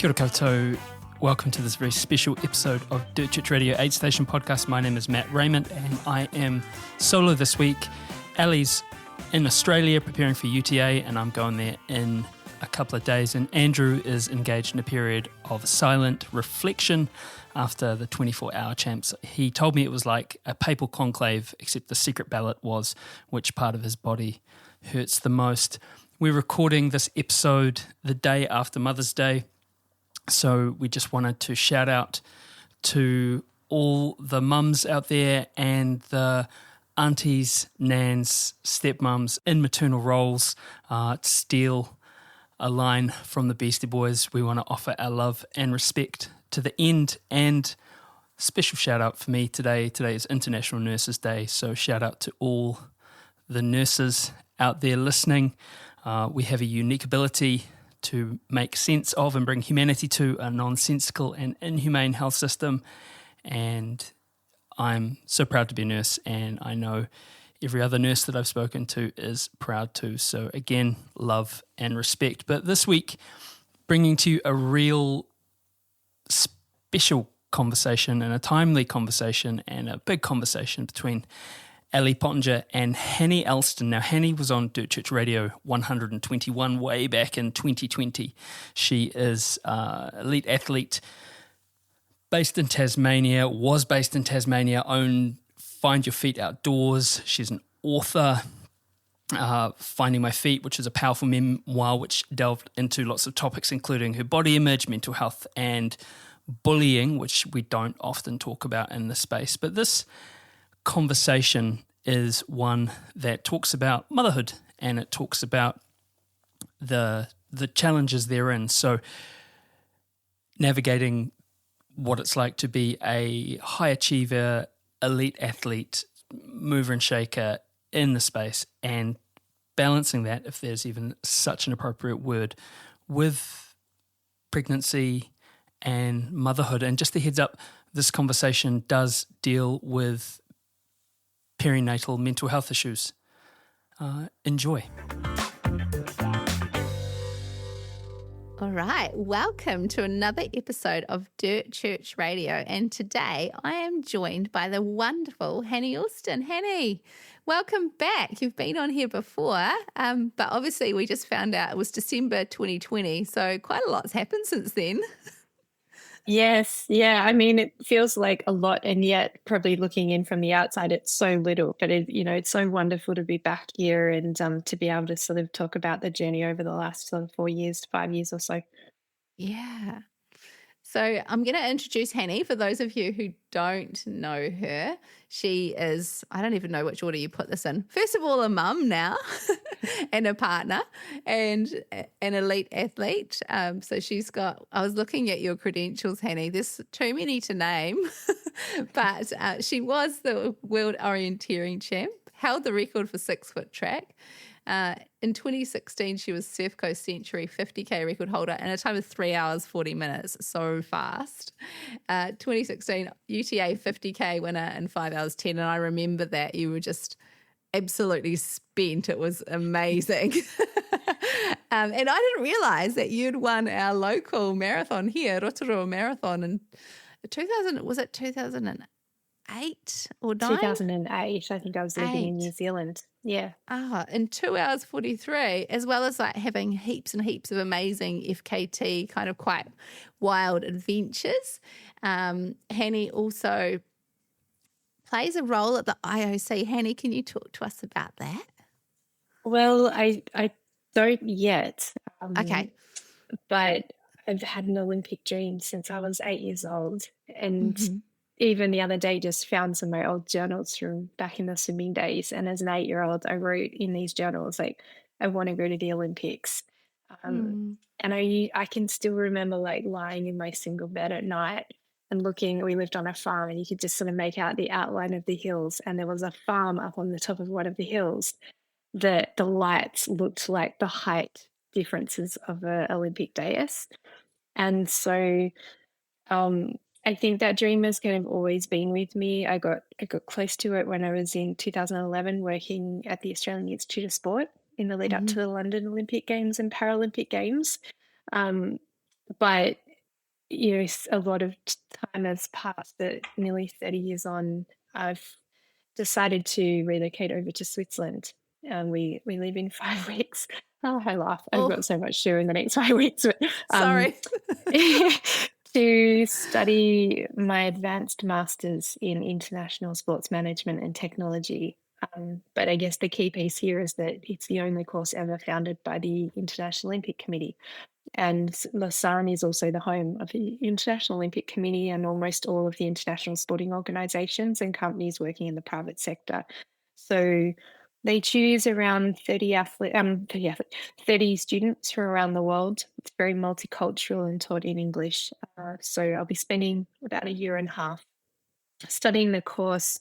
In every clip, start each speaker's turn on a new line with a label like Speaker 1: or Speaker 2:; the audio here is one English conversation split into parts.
Speaker 1: Kia ora koutou. Welcome to this very special episode of Dirt Church Radio Aidstation Podcast. My name is Matt Raymond and I am solo this week. Ali's in Australia preparing for UTA and I'm going there in a couple of days, and Andrew is engaged in a period of silent reflection after the 24-hour champs. He told me it was like a papal conclave, except the secret ballot was which part of his body hurts the most. We're recording this episode the day after Mother's Day, so we just wanted to shout out to all the mums out there and the aunties, nans, stepmums in maternal roles. Steal a line from the Beastie Boys. We want to offer our love and respect to the end, and special shout out for me today. Today is International Nurses Day, so shout out to all the nurses out there listening. We have a unique ability to make sense of and bring humanity to a nonsensical and inhumane health system, and I'm so proud to be a nurse, and I know every other nurse that I've spoken to is proud too. So again, love and respect. But this week, bringing to you a real special conversation and a timely conversation and a big conversation between Ali Pottinger and Hanny Allston. Now, Hanny was on Dirt Church Radio 121 way back in 2020. She is an elite athlete based in Tasmania, was based in Tasmania, owned Find Your Feet Outdoors. She's an author, Finding My Feet, which is a powerful memoir which delved into lots of topics, including her body image, mental health, and bullying, which we don't often talk about in this space. But this conversation is one that talks about motherhood, and it talks about the challenges therein. So navigating what it's like to be a high achiever, elite athlete, mover and shaker in the space, and balancing that, if there's even such an appropriate word, with pregnancy and motherhood. And just a heads up, this conversation does deal with perinatal mental health issues. Enjoy.
Speaker 2: All right, welcome to another episode of Dirt Church Radio, and today I am joined by the wonderful Hanny Allston. Hanny, welcome back. You've been on here before, but obviously we just found out it was December 2020, so quite a lot's happened since then.
Speaker 3: Yes, yeah. I mean, it feels like a lot, and yet probably looking in from the outside, it's so little. But it's so wonderful to be back here and to be able to sort of talk about the journey over the last sort of 4 years, 5 years or so.
Speaker 2: Yeah. So I'm going to introduce Hanny for those of you who don't know her. She is, I don't even know which order you put this in. First of all, a mum now and a partner and an elite athlete. So she's got, I was looking at your credentials, Hanny. There's too many to name, but she was the world orienteering champ, held the record for 6-foot track. In 2016, she was Surf Coast Century 50K record holder in a time of 3 hours, 40 minutes. So fast. 2016 UTA 50K winner in 5 hours, 10. And I remember that you were just absolutely spent. It was amazing. And I didn't realise that you'd won our local marathon here, Rotorua Marathon, in 2000, was it 2008 or 9?
Speaker 3: 2008, I think I was living in New Zealand. Yeah.
Speaker 2: In 2 hours 43, as well as like having heaps and heaps of amazing FKT kind of quite wild adventures. Hanny also plays a role at the IOC. Hanny, can you talk to us about that?
Speaker 3: Well, I don't yet.
Speaker 2: Okay.
Speaker 3: But I've had an Olympic dream since I was 8 years old, and even the other day just found some of my old journals from back in the swimming days. And as an 8-year-old, I wrote in these journals, like, I want to go to the Olympics. And I can still remember like lying in my single bed at night and looking. We lived on a farm and you could just sort of make out the outline of the hills. And there was a farm up on the top of one of the hills that the lights looked like the height differences of an Olympic dais. And so I think that dream has kind of always been with me. I got close to it when I was in 2011 working at the Australian Institute of Sport in the lead up to the London Olympic Games and Paralympic Games. But a lot of time has passed, but nearly 30 years on, I've decided to relocate over to Switzerland. We leave in 5 weeks. Oh, I laugh. I've
Speaker 2: Oh,
Speaker 3: got so much to do in the next 5 weeks. But,
Speaker 2: sorry.
Speaker 3: to study my advanced masters in international sports management and technology. But I guess the key piece here is that it's the only course ever founded by the International Olympic Committee. And Lausanne is also the home of the International Olympic Committee and almost all of the international sporting organisations and companies working in the private sector. So they choose around 30 students from around the world. It's very multicultural and taught in English. So I'll be spending about a year and a half studying the course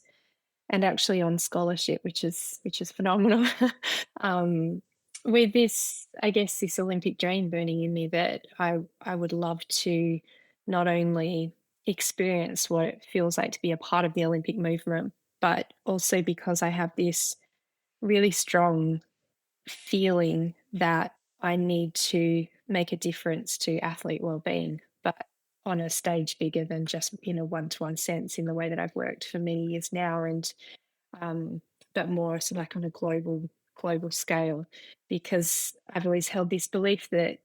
Speaker 3: and actually on scholarship, which is phenomenal. With this, I guess, this Olympic dream burning in me, that I would love to not only experience what it feels like to be a part of the Olympic movement, but also because I have this really strong feeling that I need to make a difference to athlete well-being, but on a stage bigger than just in a one-to-one sense, in the way that I've worked for many years now, and but more sort of like on a global scale, because I've always held this belief that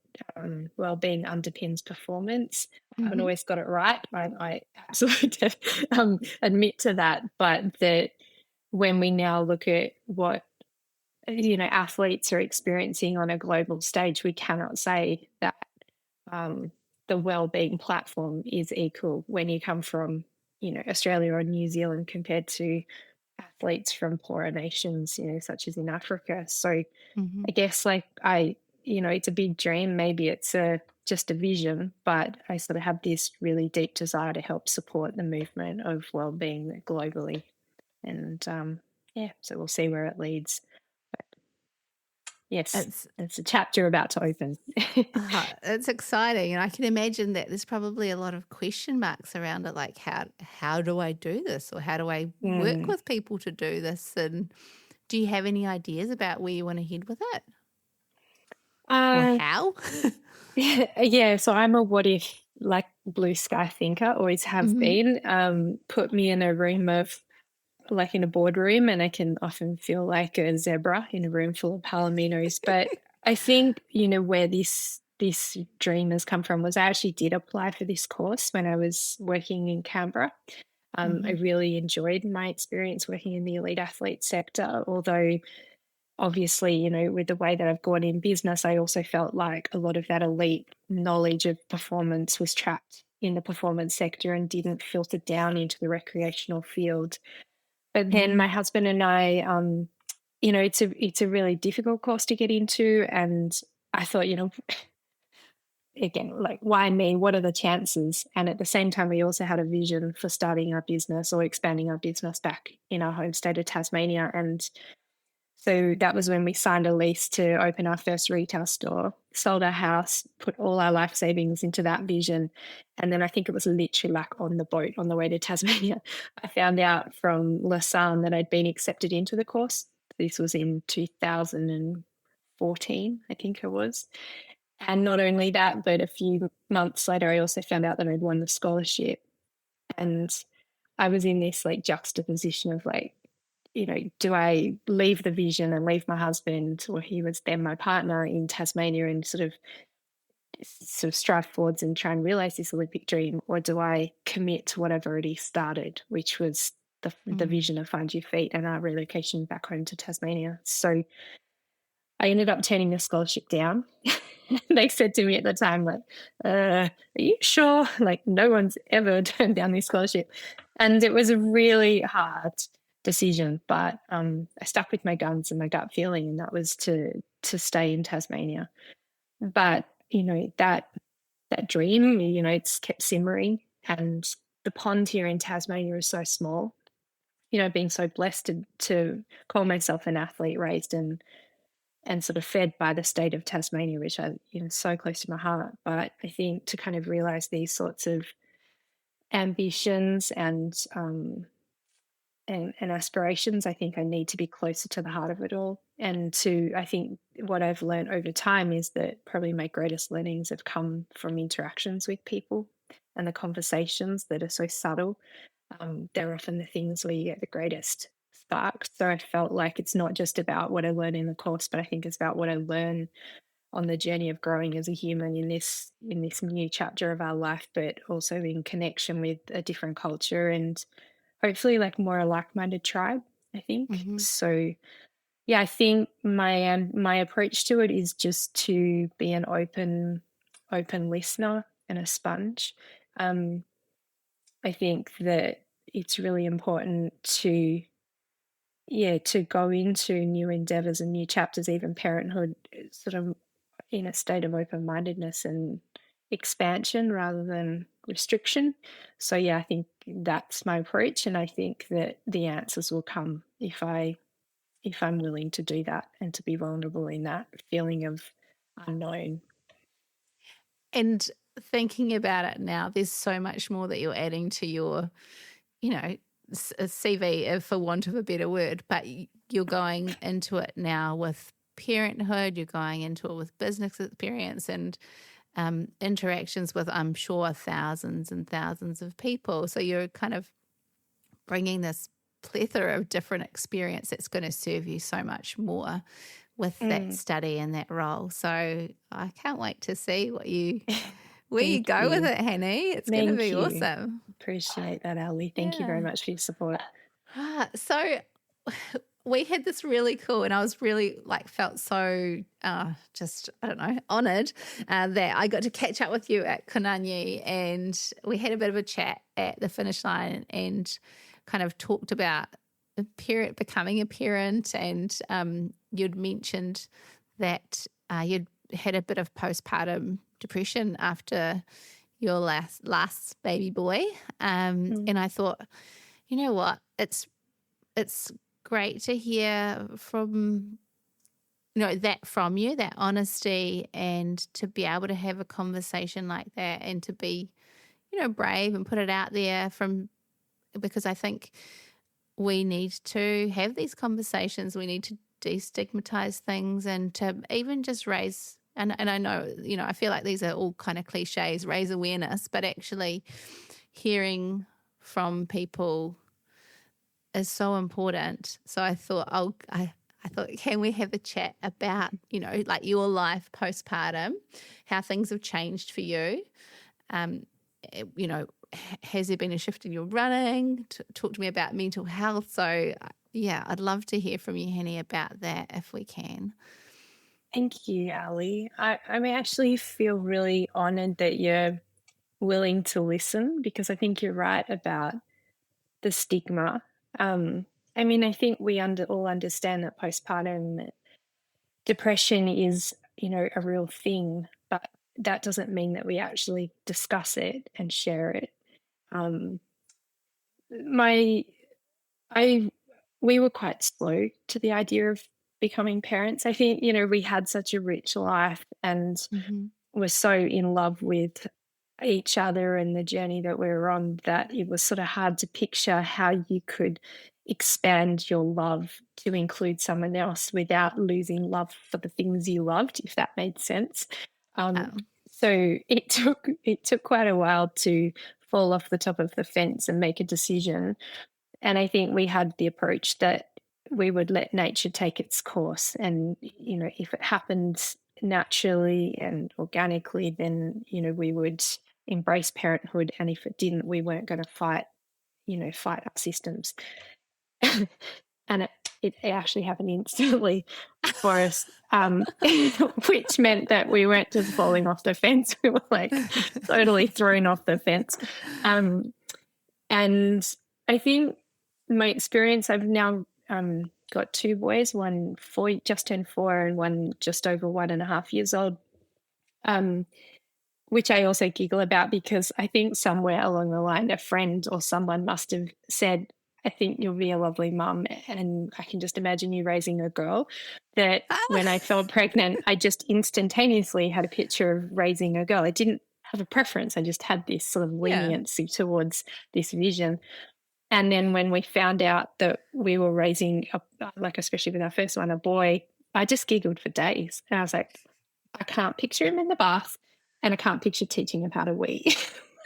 Speaker 3: well-being underpins performance. I haven't always got it right. I absolutely admit to that, but that when we now look at what athletes are experiencing on a global stage, we cannot say that the well-being platform is equal when you come from Australia or New Zealand compared to athletes from poorer nations, such as in Africa. So
Speaker 2: Mhm.
Speaker 3: I guess it's a big dream. Maybe it's just a vision, but I sort of have this really deep desire to help support the movement of well-being globally. And so we'll see where it leads. But yes,
Speaker 2: It's
Speaker 3: it's a chapter about to open.
Speaker 2: it's exciting, and I can imagine that there's probably a lot of question marks around it, like how do I do this, or how do I work
Speaker 3: Mm.
Speaker 2: with people to do this? And do you have any ideas about where you want to head with it, or
Speaker 3: Uh,
Speaker 2: how?
Speaker 3: yeah, so I'm a what if, like, blue sky thinker, always have
Speaker 2: Hmm.
Speaker 3: been. Put me in a room of, like, in a boardroom, and I can often feel like a zebra in a room full of palominos. But I think, where this dream has come from was I actually did apply for this course when I was working in Canberra. I
Speaker 2: Hmm.
Speaker 3: really enjoyed my experience working in the elite athlete sector, although obviously, with the way that I've gone in business, I also felt like a lot of that elite knowledge of performance was trapped in the performance sector and didn't filter down into the recreational field. But then
Speaker 2: Hmm.
Speaker 3: my husband and I, it's a really difficult course to get into, and I thought, again, like, why me? What are the chances? And at the same time, we also had a vision for starting our business or expanding our business back in our home state of Tasmania. And so that was when we signed a lease to open our first retail store, sold our house, put all our life savings into that vision. And then I think it was literally like on the boat on the way to Tasmania, I found out from Lausanne that I'd been accepted into the course. This was in 2014, I think it was. And not only that, but a few months later, I also found out that I'd won the scholarship. And I was in this like juxtaposition of like, do I leave the vision and leave my husband, or he was then my partner, in Tasmania, and sort of strive forwards and try and realize this Olympic dream, or do I commit to what I've already started, which was the vision of Find Your Feet and our relocation back home to Tasmania. So I ended up turning the scholarship down. They said to me at the time, like, are you sure? Like, no one's ever turned down this scholarship. And it was a really hard decision, but I stuck with my guns and my gut feeling, and that was to stay in Tasmania. But, that dream, it's kept simmering, and the pond here in Tasmania is so small. Being so blessed to call myself an athlete raised and sort of fed by the state of Tasmania, which I, so close to my heart. But I think to kind of realize these sorts of ambitions and aspirations, I think I need to be closer to the heart of it all. And I think what I've learned over time is that probably my greatest learnings have come from interactions with people. and the conversations that are so subtle, they're often the things where you get the greatest sparks. So I felt like it's not just about what I learn in the course, but I think it's about what I learn on the journey of growing as a human in this new chapter of our life, but also in connection with a different culture and hopefully like more a like-minded tribe, I think.
Speaker 2: Mm-hmm.
Speaker 3: So yeah, I think my approach to it is just to be an open listener and a sponge. I think that it's really important to go into new endeavors and new chapters, even parenthood, sort of in a state of open-mindedness and expansion rather than restriction. So yeah, I think that's my approach, and I think that the answers will come if I'm willing to do that and to be vulnerable in that feeling of unknown.
Speaker 2: And thinking about it now, there's so much more that you're adding to your, CV, for want of a better word, but you're going into it now with parenthood, you're going into it with business experience and interactions with, I'm sure, thousands and thousands of people. So you're kind of bringing this plethora of different experience that's going to serve you so much more with that study and that role. So I can't wait to see where you go with it, Hanny. It's going to be awesome.
Speaker 3: Appreciate that, Ali. Thank you very much for your support.
Speaker 2: So we had this really cool, and I was really felt so just, I don't know, honoured that I got to catch up with you at Konanyi, and we had a bit of a chat at the finish line and kind of talked about becoming a parent, and you'd mentioned that you'd had a bit of postpartum depression after your last baby boy, and I thought, you know what, it's great to hear from that from you, that honesty, and to be able to have a conversation like that and to be brave and put it out there because I think we need to have these conversations. We need to destigmatize things and to even just raise, and I know, I feel like these are all kind of cliches, raise awareness, but actually hearing from people is so important. So I thought, I thought, can we have a chat about, your life postpartum, how things have changed for you? Has there been a shift in your running? Talk to me about mental health. So, yeah, I'd love to hear from you, Hanny, about that if we can.
Speaker 3: Thank you, Ali. I actually feel really honoured that you're willing to listen, because I think you're right about the stigma. I think we all understand that postpartum depression is, a real thing, but that doesn't mean that we actually discuss it and share it. We were quite slow to the idea of becoming parents. I think, we had such a rich life and were so in love with each other and the journey that we were on that it was sort of hard to picture how you could expand your love to include someone else without losing love for the things you loved, if that made sense. So it took quite a while to fall off the top of the fence and make a decision. And I think we had the approach that we would let nature take its course. And, if it happened naturally and organically, then, we would embrace parenthood. And if it didn't, we weren't going to fight our systems. And it actually happened instantly for us, which meant that we weren't just falling off the fence. We were totally thrown off the fence. And I think my experience, I've now got two boys, one just turned 4 and one just over 1.5 years old, which I also giggle about because I think somewhere along the line a friend or someone must have said, I think you'll be a lovely mum, and I can just imagine you raising a girl. That when I fell pregnant, I just instantaneously had a picture of raising a girl. I didn't have a preference. I just had this sort of leniency towards this vision. And then when we found out that we were raising, especially with our first one, a boy, I just giggled for days. And I was like, I can't picture him in the bath and I can't picture teaching him how to wee.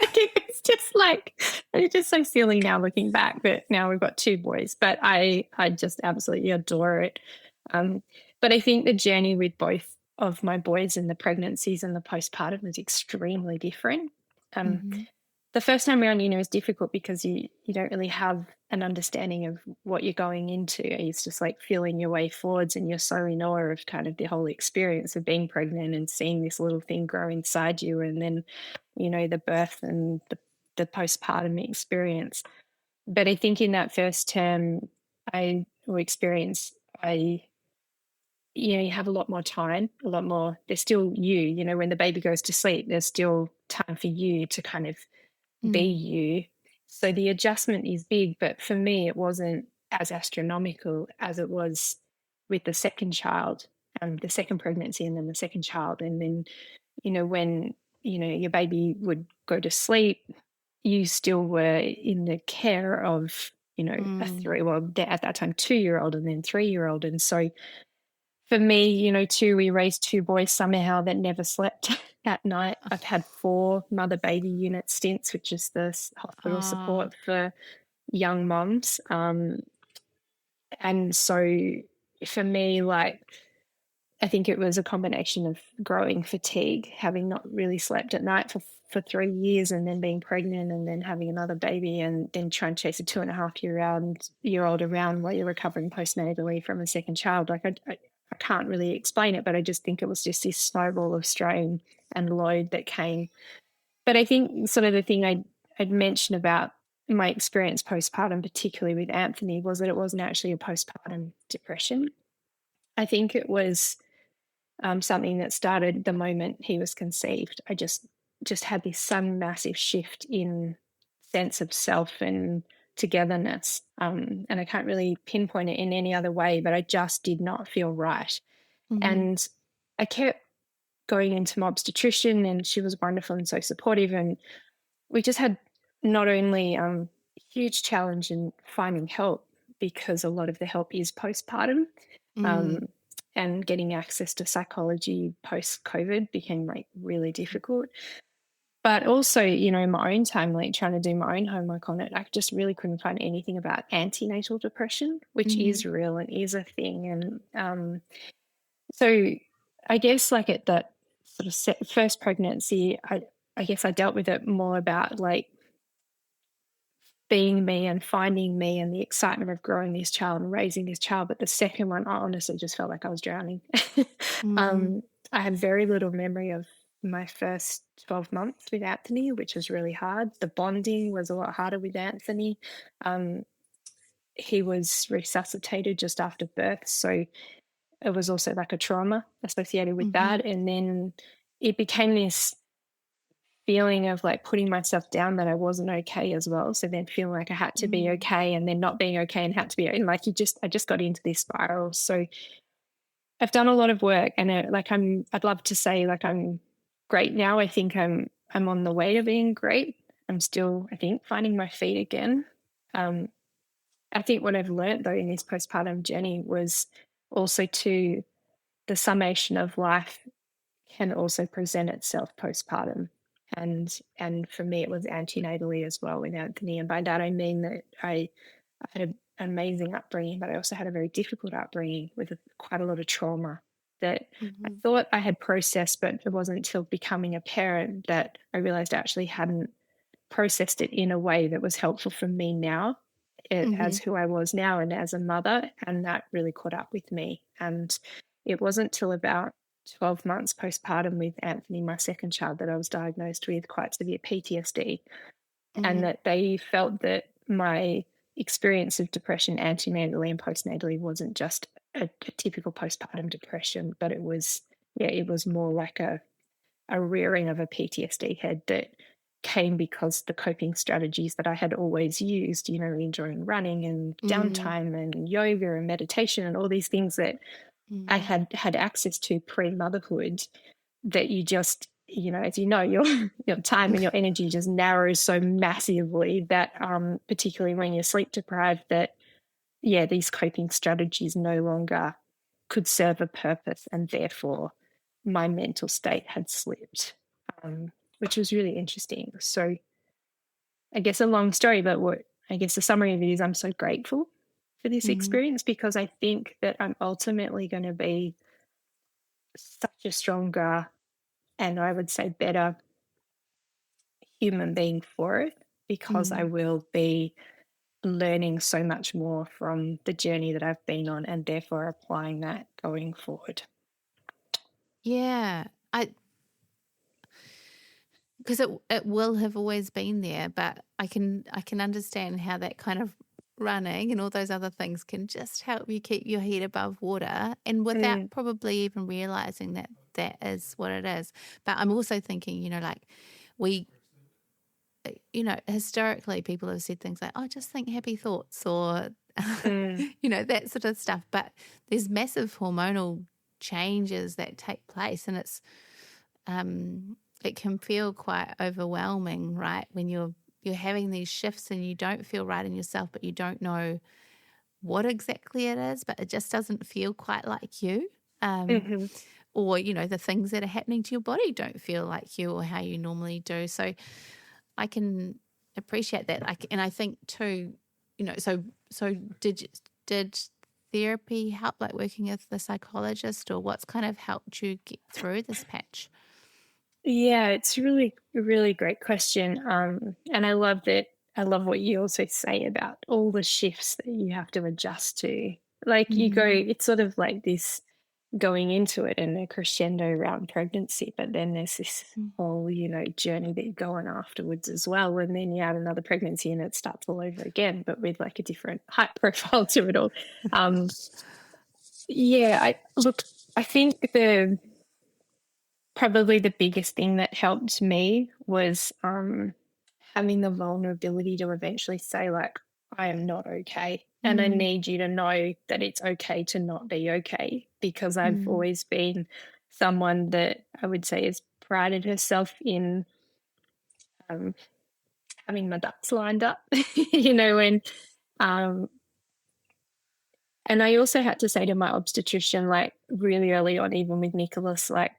Speaker 3: It's just like, it's just so silly now looking back, but now we've got 2 boys, but I just absolutely adore it. But I think the journey with both of my boys and the pregnancies and the postpartum was extremely different.
Speaker 2: Mm-hmm.
Speaker 3: The first time around, is difficult because you don't really have an understanding of what you're going into. It's just like feeling your way forwards, and you're so in awe of kind of the whole experience of being pregnant and seeing this little thing grow inside you, and then, the birth and the postpartum experience. But I think in that first term, you have a lot more time, a lot more. There's still when the baby goes to sleep, there's still time for you to kind of be you. So the adjustment is big, but for me, it wasn't as astronomical as it was with the second child, the second pregnancy, and then the second child. And then, when, your baby would go to sleep, you still were in the care of, at that time, 2-year-old and then 3-year-old. And so for me, we raised 2 boys somehow that never slept at night. I've had 4 mother baby unit stints, which is the hospital support for young moms. And so for me, I think it was a combination of growing fatigue, having not really slept at night for 3 years, and then being pregnant, and then having another baby, and then trying to chase a 2.5-year-old around while you're recovering postnatally from a second child. I can't really explain it, but I just think it was just this snowball of strain and load that came. But I think sort of the thing I'd mentioned about my experience postpartum, particularly with Anthony, was that it wasn't actually a postpartum depression. I think it was something that started the moment he was conceived. I just had this some massive shift in sense of self and togetherness. And I can't really pinpoint it in any other way, but I just did not feel right.
Speaker 2: Mm-hmm.
Speaker 3: And I kept going into my obstetrician, and she was wonderful and so supportive. And we just had not only a huge challenge in finding help, because a lot of the help is postpartum. And getting access to psychology post-COVID became really difficult. But also, my own time, trying to do my own homework on it, I just really couldn't find anything about antenatal depression, which is real and is a thing. And so I guess at that sort of first pregnancy, I guess I dealt with it more about being me and finding me and the excitement of growing this child and raising this child. But the second one, I honestly just felt like I was drowning. I have very little memory of my first 12 months with Anthony, which was really hard. The bonding was a lot harder with Anthony. He was resuscitated just after birth, so it was also a trauma associated with that. And then it became this feeling of putting myself down, that I wasn't okay as well. So then feeling like I had to be okay, and then not being okay and had to be, and I just got into this spiral. So I've done a lot of work, and I'd love to say I'm great now. I think I'm on the way to being great. I'm still, I think, finding my feet again. I think what I've learned though in this postpartum journey was also the summation of life can also present itself postpartum. And for me, it was antenatally as well with Anthony. And by that, I mean that I had an amazing upbringing, but I also had a very difficult upbringing with quite a lot of trauma that I thought I had processed, but it wasn't until becoming a parent that I realized I actually hadn't processed it in a way that was helpful for me now, as who I was now and as a mother. And that really caught up with me. And it wasn't till about 12 months postpartum with Anthony, my second child, that I was diagnosed with quite severe PTSD, and that they felt that my experience of depression antenatally and postnatally wasn't just a typical postpartum depression, but it was more like a rearing of a PTSD head that came because the coping strategies that I had always used, enjoying running and downtime and yoga and meditation and all these things that I had access to pre-motherhood, that you just, as your time and your energy just narrows so massively that particularly when you're sleep deprived, that these coping strategies no longer could serve a purpose, and therefore my mental state had slipped, which was really interesting. So I guess a long story, but I guess the summary of it is I'm so grateful for this
Speaker 2: Mm.
Speaker 3: experience because I think that I'm ultimately going to be such a stronger and I would say better human being for it because I
Speaker 2: Mm.
Speaker 3: will be learning so much more from the journey that I've been on and therefore applying that going forward.
Speaker 2: Yeah. Because it will have always been there, but I can understand how that kind of running and all those other things can just help you keep your head above water, and without
Speaker 3: Mm,
Speaker 2: probably even realizing that that is what it is. But I'm also thinking, like we, historically people have said things like, "Oh, just think happy thoughts," or
Speaker 3: mm,
Speaker 2: that sort of stuff. But there's massive hormonal changes that take place, and it can feel quite overwhelming, right? When you're having these shifts and you don't feel right in yourself, but you don't know what exactly it is, but it just doesn't feel quite like you.
Speaker 3: mhm.
Speaker 2: Or, the things that are happening to your body don't feel like you or how you normally do. So I can appreciate that. And I think too, so did therapy help, like working with the psychologist, or what's kind of helped you get through this patch?
Speaker 3: Yeah, it's really, a really great question. And I love that. I love what you also say about all the shifts that you have to adjust to. Like you go,
Speaker 2: Mm,
Speaker 3: it's sort of like this going into it and a crescendo around pregnancy, but then there's this
Speaker 2: mm,
Speaker 3: whole, journey that you go on afterwards as well. And then you add another pregnancy and it starts all over again, but with like a different height profile to it all. Um, yeah, I think probably the biggest thing that helped me was having the vulnerability to eventually say, like, I am not okay. And I
Speaker 2: mm,
Speaker 3: need you to know that it's okay to not be okay because I've
Speaker 2: mm,
Speaker 3: always been someone that I would say has prided herself in um, having my ducks lined up, and um, and I also had to say to my obstetrician, like really early on, even with Nicholas, like,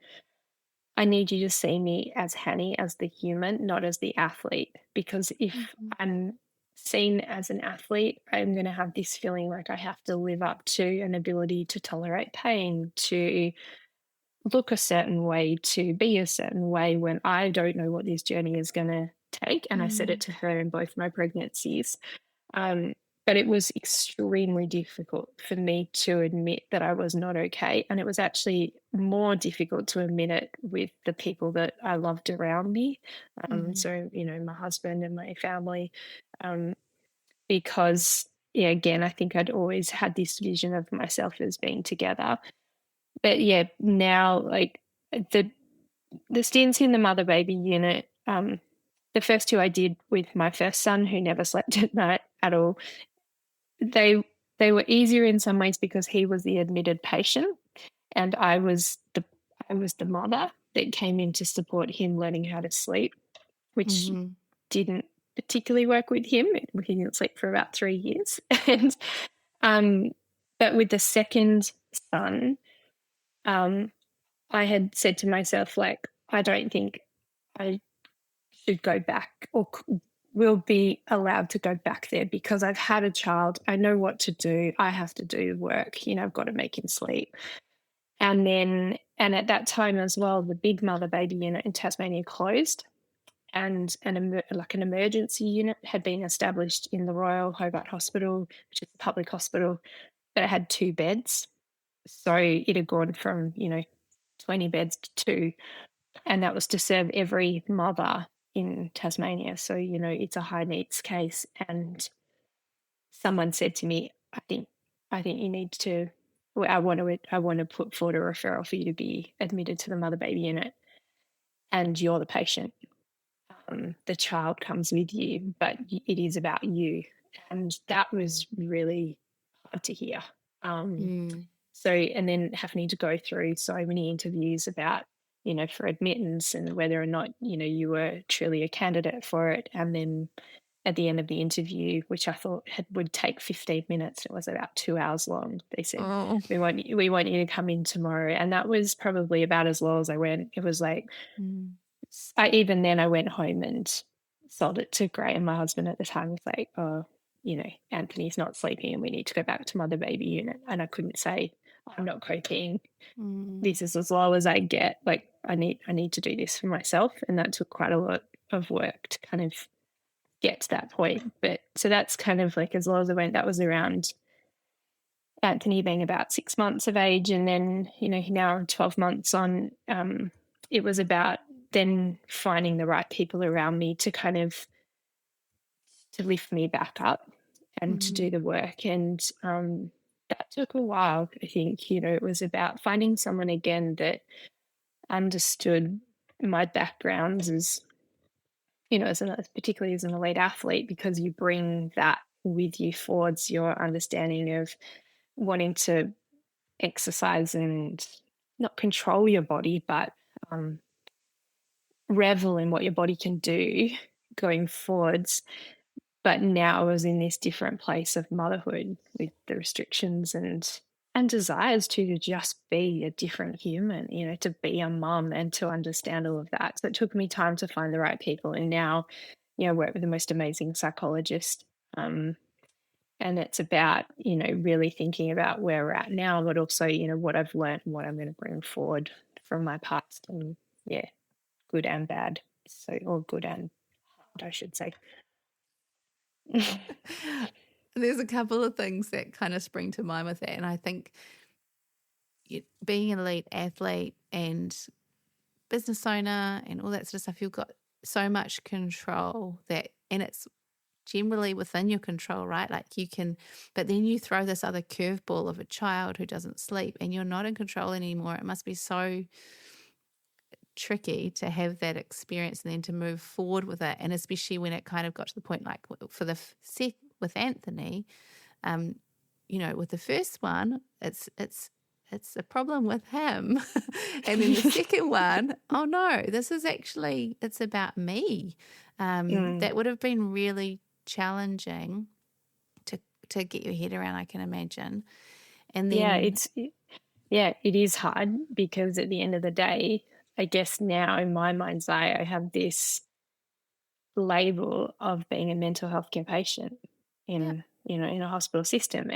Speaker 3: I need you to see me as Hanny, as the human, not as the athlete. Because if
Speaker 2: mhm,
Speaker 3: I'm seen as an athlete, I'm going to have this feeling like I have to live up to an ability to tolerate pain, to look a certain way, to be a certain way when I don't know what this journey is going to take. And I said it
Speaker 2: mm,
Speaker 3: to her in both my pregnancies. Um, but it was extremely difficult for me to admit that I was not okay. And it was actually more difficult to admit it with the people that I loved around me.
Speaker 2: mhm,
Speaker 3: So, my husband and my family, um, because, yeah, again, I think I'd always had this vision of myself as being together. But yeah, now, like, the stints in the mother baby unit, the first two I did with my first son, who never slept at night at all, they they were easier in some ways because he was the admitted patient and I was the mother that came in to support him learning how to sleep, which
Speaker 2: mhm,
Speaker 3: didn't particularly work with him. He didn't sleep for about 3 years. And um but with the second son, um I had said to myself, like, I don't think I should go back or will be allowed to go back there because I've had a child. I know what to do. I have to do the work. I've got to make him sleep. And at that time as well, the big mother baby unit in Tasmania closed, and an emergency unit had been established in the Royal Hobart Hospital, which is a public hospital, but it had 2 beds. So it had gone from 20 beds to 2, and that was to serve every mother in Tasmania. So, it's a high needs case. And someone said to me, I think you need to, well, I want to put forward a referral for you to be admitted to the mother baby unit, and you're the patient. The child comes with you, but it is about you. And that was really hard to hear. Um,
Speaker 2: mm,
Speaker 3: So, and then having to go through so many interviews about, for admittance and whether or not, you were truly a candidate for it. And then at the end of the interview, which I thought would take 15 minutes, it was about 2 hours long. They said,
Speaker 2: oh,
Speaker 3: we want you to come in tomorrow. And that was probably about as low as I went. It was like,
Speaker 2: mm,
Speaker 3: even then I went home and sold it to Gray, and my husband at the time was like, oh, Anthony's not sleeping and we need to go back to mother baby unit. And I couldn't say, I'm not coping. This is as low as I get. Like, I need to do this for myself. And that took quite a lot of work to kind of get to that point. But so that's kind of like as low as I went. That was around Anthony being about 6 months of age. And then, now 12 months on, it was about then finding the right people around me to kind of to lift me back up and to do the work. And that took a while. I think, it was about finding someone again that understood my backgrounds as, particularly as an elite athlete, because you bring that with you towards your understanding of wanting to exercise and not control your body, but revel in what your body can do going forwards. But now I was in this different place of motherhood with the restrictions and desires to just be a different human, to be a mum and to understand all of that. So it took me time to find the right people. And now, I work with the most amazing psychologist. And it's about, really thinking about where we're at now, but also, what I've learned and what I'm going to bring forward from my past. And good and bad. So, or good and hard, I should say.
Speaker 2: There's a couple of things that kind of spring to mind with that. And I think being an elite athlete and business owner and all that sort of stuff, you've got so much control and it's generally within your control, right? Like you can, but then you throw this other curveball of a child who doesn't sleep and you're not in control anymore. It must be so tricky to have that experience and then to move forward with it. And especially when it kind of got to the point, like for the set with Anthony, with the first one, it's a problem with him. And then the second one, oh no, this is actually, it's about me. That would have been really challenging to get your head around, I can imagine. And then
Speaker 3: it is hard because at the end of the day, I guess now in my mind's eye, I have this label of being a mental health care patient in a hospital system.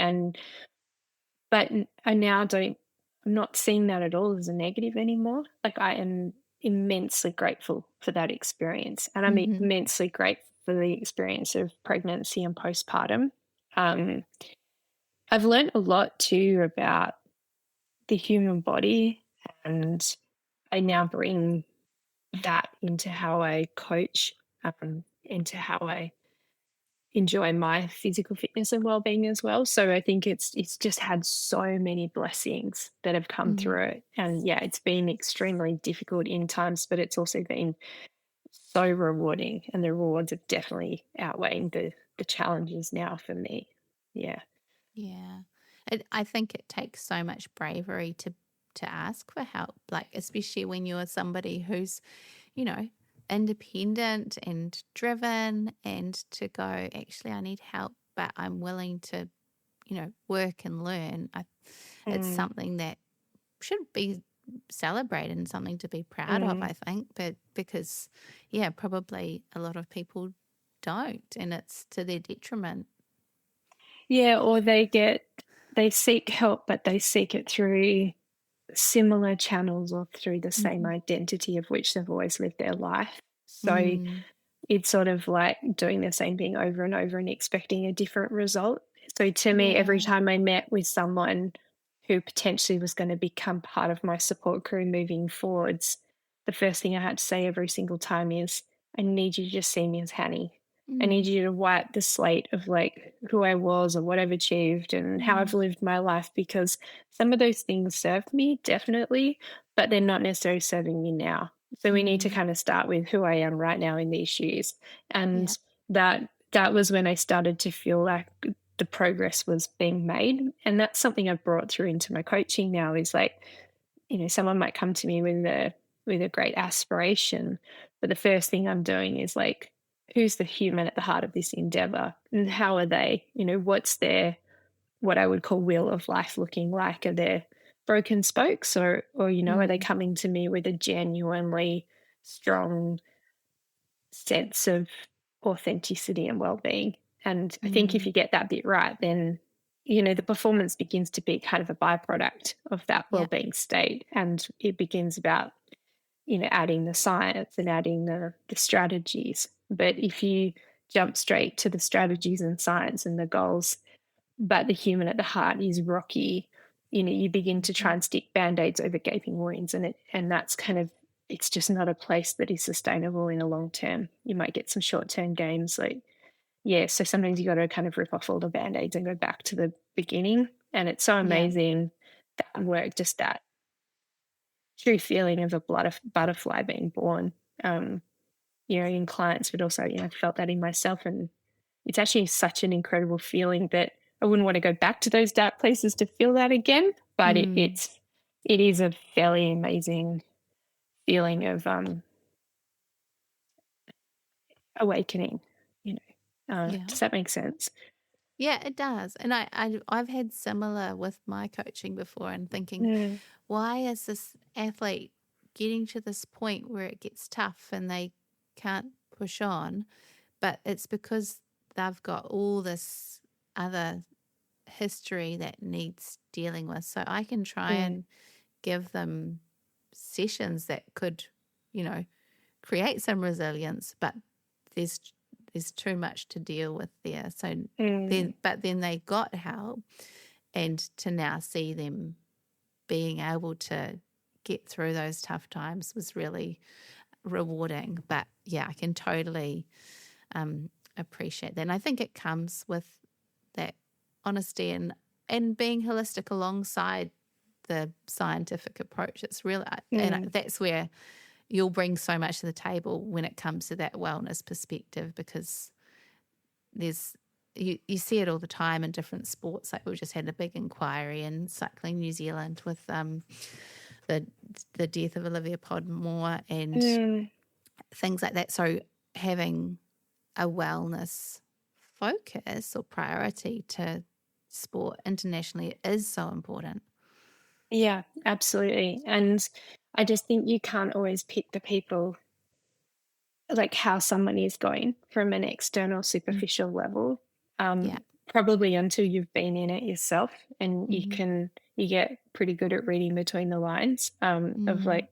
Speaker 3: But I now I'm not seeing that at all as a negative anymore. Like I am immensely grateful for that experience. And I'm immensely grateful for the experience of pregnancy and postpartum. I've learned a lot too about the human body, and I now bring that into how I coach, into how I enjoy my physical fitness and well-being as well. So I think it's just had so many blessings that have come through it. And it's been extremely difficult in times, but it's also been so rewarding, and the rewards are definitely outweighing the challenges now for me. Yeah.
Speaker 2: I think it takes so much bravery to ask for help, like especially when you're somebody who's independent and driven, and to go, actually I need help, but I'm willing to work and learn. It's something that should be celebrated and something to be proud of, I think, but because probably a lot of people don't, and it's to their detriment.
Speaker 3: Or they seek help, but they seek it through similar channels or through the same identity of which they've always lived their life. So it's sort of like doing the same thing over and over and expecting a different result. So to me, every time I met with someone who potentially was going to become part of my support crew moving forwards, the first thing I had to say every single time is, I need you to just see me as Hanny. I need you to wipe the slate of like who I was or what I've achieved and how I've lived my life, because some of those things served me, definitely, but they're not necessarily serving me now. So we need to kind of start with who I am right now in these shoes. And that was when I started to feel like the progress was being made. And that's something I've brought through into my coaching now, is like, someone might come to me with a great aspiration, but the first thing I'm doing is like, who's the human at the heart of this endeavor, and how are they, what's their, what I would call wheel of life looking like? Are there broken spokes, or are they coming to me with a genuinely strong sense of authenticity and well-being. And I think if you get that bit right, then, the performance begins to be kind of a byproduct of that well-being state. And it begins about, adding the science and adding the strategies. But if you jump straight to the strategies and science and the goals, but the human at the heart is rocky, you begin to try and stick band-aids over gaping wounds, and that's kind of, it's just not a place that is sustainable in the long term. You might get some short-term gains, so sometimes you got to kind of rip off all the band-aids and go back to the beginning. And it's so amazing that work, just that true feeling of a butterfly being born, in clients, but also, I felt that in myself. And it's actually such an incredible feeling that I wouldn't want to go back to those dark places to feel that again. But it is a fairly amazing feeling of awakening. Does that make sense?
Speaker 2: Yeah, it does. And I've had similar with my coaching before, and thinking, why is this athlete getting to this point where it gets tough and they can't push on? But it's because they've got all this other history that needs dealing with. So I can try and give them sessions that could, create some resilience, but there's too much to deal with there. So then they got help, and to now see them being able to get through those tough times was really rewarding. But yeah, I can totally appreciate that. And I think it comes with that honesty and being holistic alongside the scientific approach. It's really, and that's where you'll bring so much to the table when it comes to that wellness perspective, because you see it all the time in different sports. Like, we've just had a big inquiry in Cycling New Zealand with the death of Olivia Podmore and things like that. So having a wellness focus or priority to sport internationally is so important.
Speaker 3: Yeah, absolutely. And I just think you can't always pick the people, like how someone is going from an external superficial level, probably until you've been in it yourself, and you get pretty good at reading between the lines of like,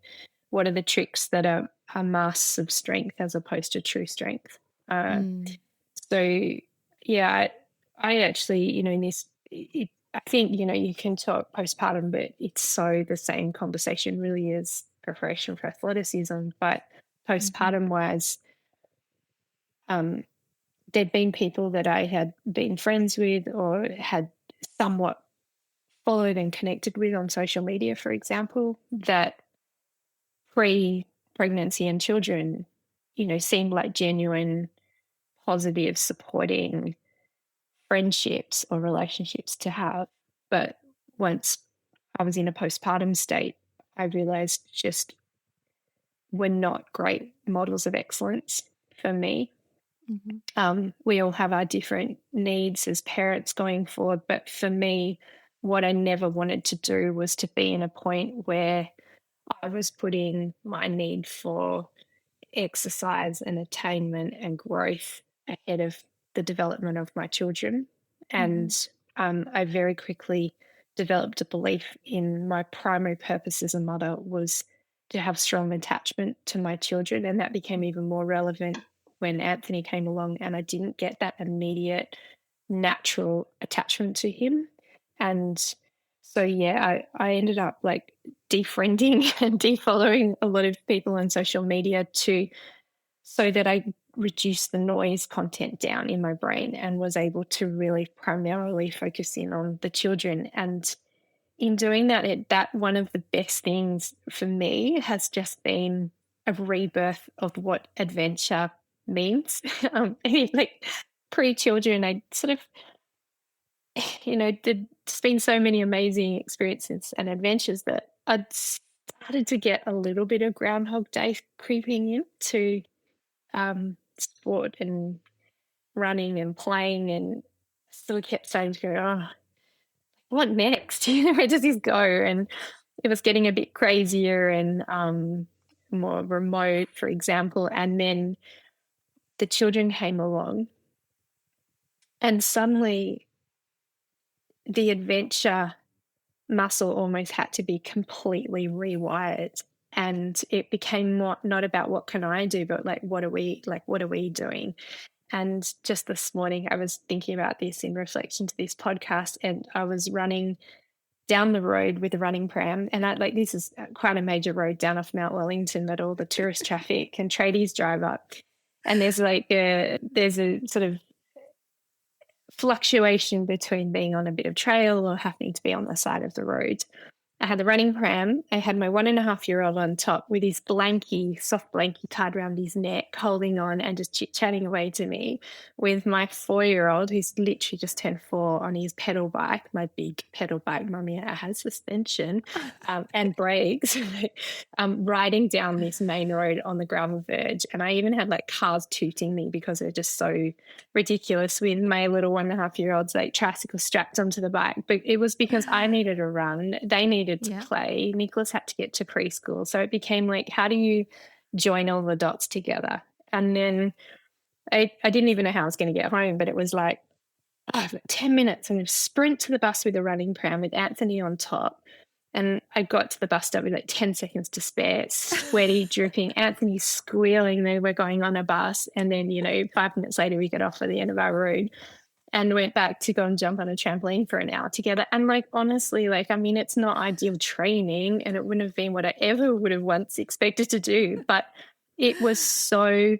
Speaker 3: what are the tricks that are masks of strength as opposed to true strength. So yeah, I actually, in this, I think, you can talk postpartum, but it's so the same conversation really is preparation for athleticism. But postpartum wise, there'd been people that I had been friends with or had somewhat followed and connected with on social media, for example, that pre-pregnancy and children, seemed like genuine, positive, supporting friendships or relationships to have. But once I was in a postpartum state, I realized just were not great models of excellence for me. We all have our different needs as parents going forward, but for me, what I never wanted to do was to be in a point where I was putting my need for exercise and attainment and growth ahead of the development of my children. And I very quickly developed a belief in my primary purpose as a mother was to have strong attachment to my children. And that became even more relevant when Anthony came along, and I didn't get that immediate natural attachment to him. And so, yeah, I ended up like defriending and defollowing a lot of people on social media so that I reduced the noise content down in my brain and was able to really primarily focus in on the children. And in doing that, that one of the best things for me has just been a rebirth of what adventure means. Like pre-children, I sort of, there's been so many amazing experiences and adventures that I'd started to get a little bit of Groundhog Day creeping into sport and running and playing, and still kept starting to go, oh, what next? Where does this go? And it was getting a bit crazier and more remote, for example. And then the children came along, and suddenly the adventure muscle almost had to be completely rewired. And it became not about what can I do, but like what are we doing? And just this morning I was thinking about this in reflection to this podcast, and I was running down the road with a running pram, and this is quite a major road down off Mount Wellington that all the tourist traffic and tradies drive up. And there's a sort of fluctuation between being on a bit of trail or happening to be on the side of the road. I had the running pram. I had my 1.5-year-old on top with his soft blankie tied around his neck, holding on and just chit-chatting away to me, with my 4-year-old, who's literally just turned 4, on his pedal bike, my big pedal bike. Mummy, it has suspension and brakes, riding down this main road on the gravel verge. And I even had cars tooting me because they're just so ridiculous, with my little 1.5-year-old's tricycle strapped onto the bike. But it was because I needed a run. They needed to play. Nicholas had to get to preschool. So it became how do you join all the dots together? And then I didn't even know how I was going to get home, but it was 10 minutes. I'm going to sprint to the bus with a running pram with Anthony on top. And I got to the bus stop with 10 seconds to spare, sweaty, dripping, Anthony squealing. Then we're going on a bus. And then, 5 minutes later, we get off at the end of our road and went back to go and jump on a trampoline for an hour together. And honestly, it's not ideal training, and it wouldn't have been what I ever would have once expected to do. But it was so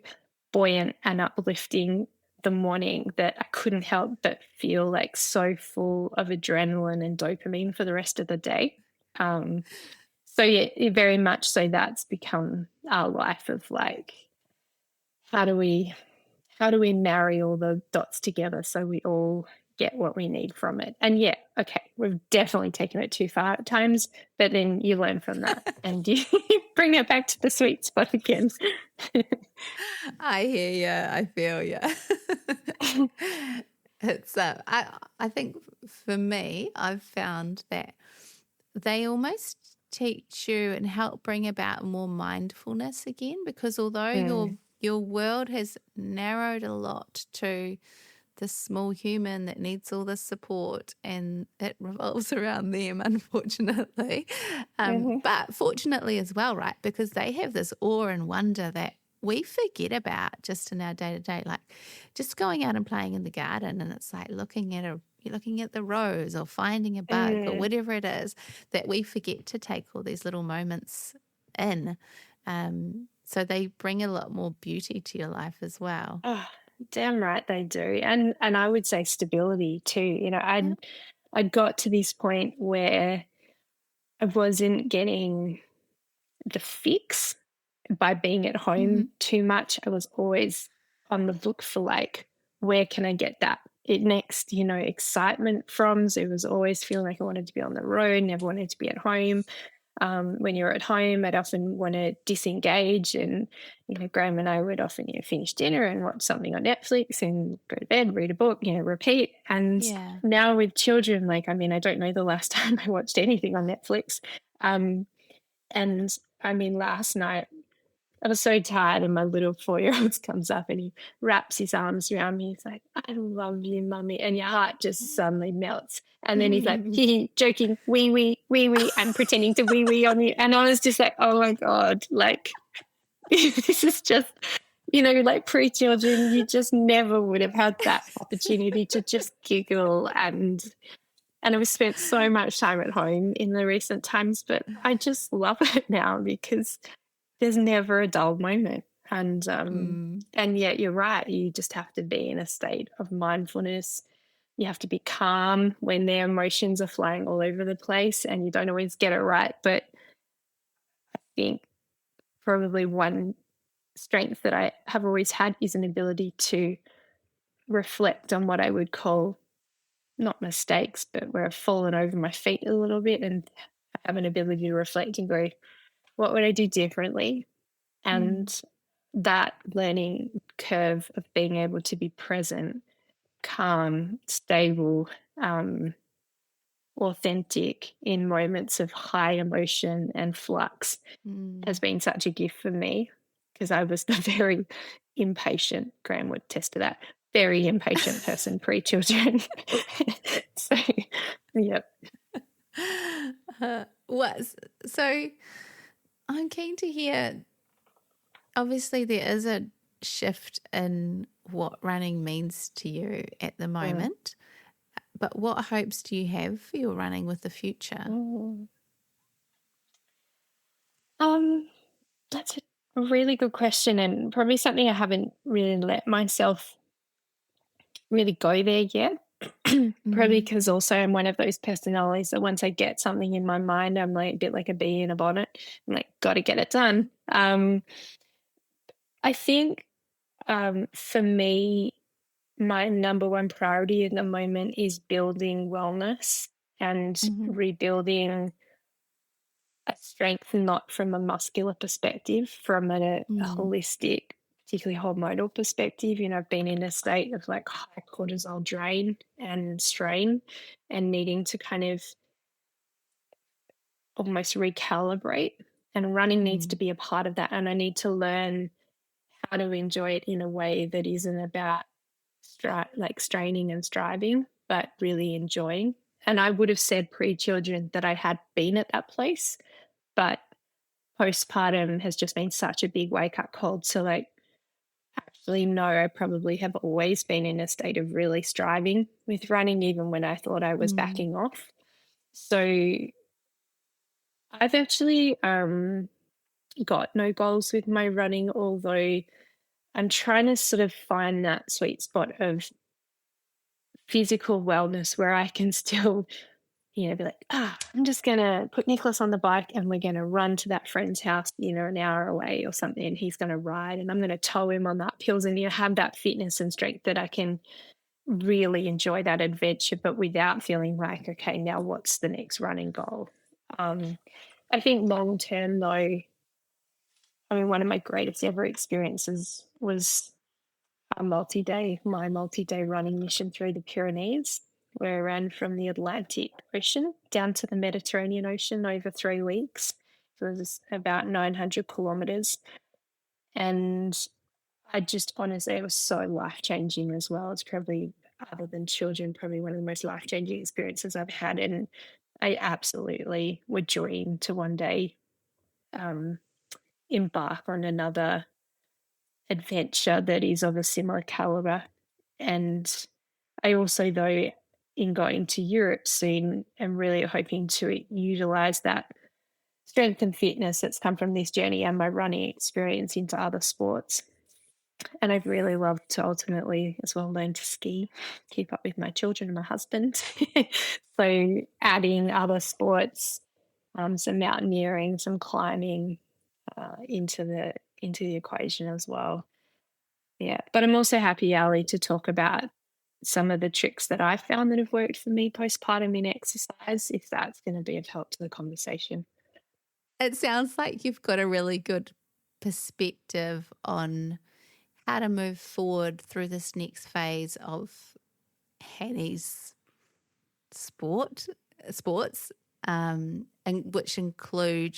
Speaker 3: buoyant and uplifting the morning that I couldn't help but feel so full of adrenaline and dopamine for the rest of the day. So yeah, very much so that's become our life of how do we marry all the dots together so we all get what we need from it? And yeah, okay, we've definitely taken it too far at times, but then you learn from that and you bring it back to the sweet spot again.
Speaker 2: I hear you. I feel you. It's I think for me, I've found that they almost teach you and help bring about more mindfulness again, because although your world has narrowed a lot to the small human that needs all the support, and it revolves around them, unfortunately. But fortunately as well, right? Because they have this awe and wonder that we forget about just in our day-to-day, just going out and playing in the garden, and it's looking at the rose or finding a bug or whatever it is, that we forget to take all these little moments in. So they bring a lot more beauty to your life as well.
Speaker 3: Oh, damn right they do. And I would say stability too. I'd got to this point where I wasn't getting the fix by being at home too much. I was always on the look for where can I get that next, excitement from. So it was always feeling I wanted to be on the road, never wanted to be at home. When you're at home, I'd often want to disengage, and Graham and I would often finish dinner and watch something on Netflix and go to bed, read a book, repeat. And now with children, I don't know the last time I watched anything on Netflix. And last night I was so tired, and my little 4-year-old comes up and he wraps his arms around me. He's like, "I love you, Mummy." And your heart just suddenly melts. And then he's like, joking, wee, wee, wee, wee, and pretending to wee, wee on you. And I was just like, oh my God, this is just, pre-children, you just never would have had that opportunity to just giggle. And I've spent so much time at home in the recent times, but I just love it now because there's never a dull moment. And yet you're right. You just have to be in a state of mindfulness. You have to be calm when their emotions are flying all over the place and you don't always get it right. But I think probably one strength that I have always had is an ability to reflect on what I would call not mistakes, but where I've fallen over my feet a little bit, and I have an ability to reflect and go, what would I do differently? And that learning curve of being able to be present, calm, stable, authentic in moments of high emotion and flux has been such a gift for me, because I was the very impatient, Graham would attest to that, very impatient person pre-children. So, yep.
Speaker 2: So I'm keen to hear, obviously there is a shift in what running means to you at the moment, but what hopes do you have for your running with the future?
Speaker 3: That's a really good question, and probably something I haven't really let myself really go there yet. Probably because also I'm one of those personalities that once I get something in my mind, I'm like a bit like a bee in a bonnet. I'm like, got to get it done. I think for me, my number one priority at the moment is building wellness and rebuilding a strength, not from a muscular perspective, from a holistic, particularly hormonal perspective. You know, I've been in a state of like high cortisol drain and strain and needing to kind of almost recalibrate. And running needs to be a part of that. And I need to learn how to enjoy it in a way that isn't about straining and striving, but really enjoying. And I would have said pre-children that I had been at that place, but postpartum has just been such a big wake-up call to like, actually, no, I probably have always been in a state of really striving with running, even when I thought I was backing off. So I've actually got no goals with my running, although I'm trying to sort of find that sweet spot of physical wellness where I can still, be like, I'm just going to put Nicholas on the bike and we're going to run to that friend's house, an hour away or something, and he's going to ride and I'm going to tow him on the uphills and have that fitness and strength that I can really enjoy that adventure, but without feeling like, okay, now what's the next running goal? I think long term though, one of my greatest ever experiences was my multi-day running mission through the Pyrenees, where I ran from the Atlantic Ocean down to the Mediterranean Ocean over 3 weeks. So it was about 900 kilometers. And I just honestly, it was so life-changing as well. It's probably, other than children, probably one of the most life-changing experiences I've had. And I absolutely would dream to one day embark on another adventure that is of a similar caliber. And I also, though, in going to Europe soon, am really hoping to utilize that strength and fitness that's come from this journey and my running experience into other sports. And I'd really love to ultimately as well learn to ski, keep up with my children and my husband. So adding other sports, some mountaineering, some climbing into the equation as well. Yeah, but I'm also happy, Ali, to talk about some of the tricks that I found that have worked for me postpartum in exercise, if that's going to be of help to the conversation.
Speaker 2: It sounds like you've got a really good perspective on how to move forward through this next phase of Hanny's sports, and which include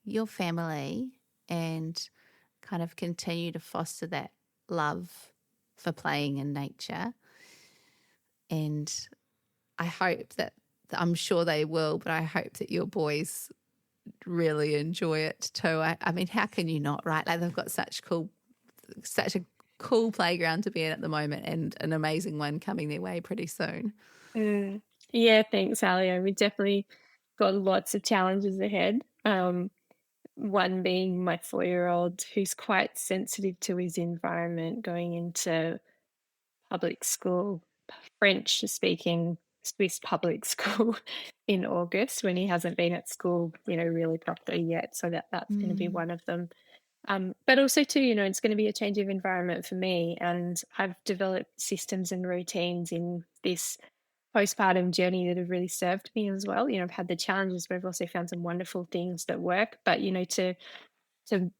Speaker 2: your family and kind of continue to foster that love for playing in nature. And I hope that, I'm sure they will, but I hope that your boys really enjoy it too. I mean, how can you not, right? Like, they've got such a cool playground to be in at the moment, and an amazing one coming their way pretty soon.
Speaker 3: Yeah, thanks, Ali. We definitely got lots of challenges ahead. One being my 4-year-old, who's quite sensitive to his environment, going into public school, French-speaking Swiss public school in August, when he hasn't been at school, really properly yet. So that's going to be one of them. But also too, it's going to be a change of environment for me. And I've developed systems and routines in this postpartum journey that have really served me as well. I've had the challenges, but I've also found some wonderful things that work. But, to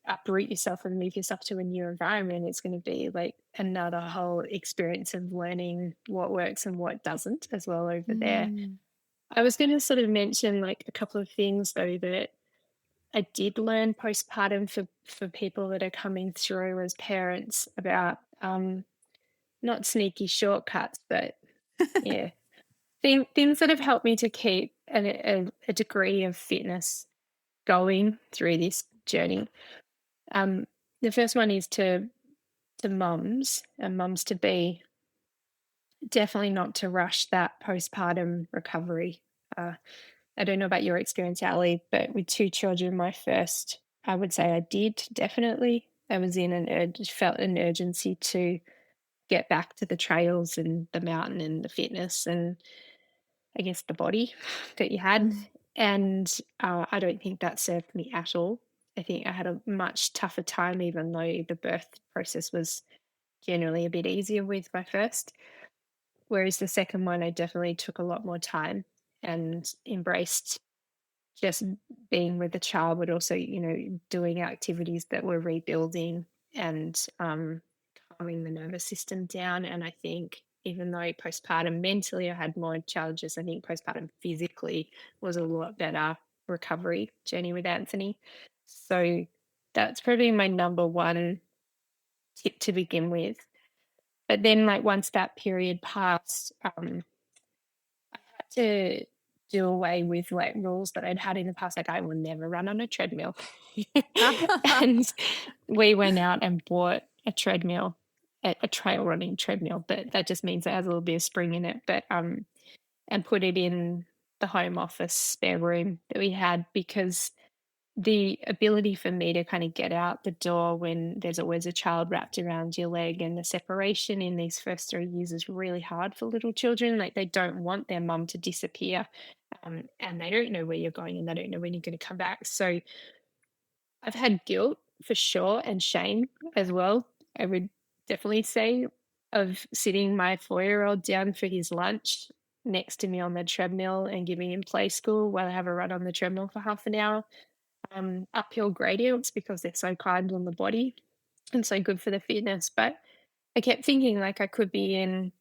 Speaker 3: uproot yourself and move yourself to a new environment, it's going to be like another whole experience of learning what works and what doesn't as well over there. I was going to sort of mention like a couple of things though that I did learn postpartum for people that are coming through as parents about not sneaky shortcuts, but yeah, things that have helped me to keep a degree of fitness going through this journey. The first one is to mums and mums to be, definitely not to rush that postpartum recovery. I don't know about your experience, Ali, but with 2 children, my first, I would say I did definitely. I was in felt an urgency to get back to the trails and the mountain and the fitness and I guess the body that you had.
Speaker 2: Mm.
Speaker 3: And I don't think that served me at all. I think I had a much tougher time, even though the birth process was generally a bit easier with my first. Whereas the second one, I definitely took a lot more time and embraced just being with the child, but also, doing activities that were rebuilding and calming the nervous system down. And I think even though postpartum mentally I had more challenges, I think postpartum physically was a lot better recovery journey with Anthony. So that's probably my number one tip to begin with. But then, like, once that period passed, I had to do away with like rules that I'd had in the past, like I will never run on a treadmill. And we went out and bought a treadmill, a trail running treadmill, but that just means it has a little bit of spring in it. But and put it in the home office spare room that we had, because the ability for me to kind of get out the door when there's always a child wrapped around your leg, and the separation in these first 3 years is really hard for little children. Like, they don't want their mum to disappear, and they don't know where you're going and they don't know when you're going to come back. So I've had guilt for sure, and shame as well, I would definitely say, of sitting my 4-year-old down for his lunch next to me on the treadmill and giving him play school while I have a run on the treadmill for half an hour. Uphill gradients, because they're so kind on the body and so good for the fitness. But I kept thinking, like, I could be in,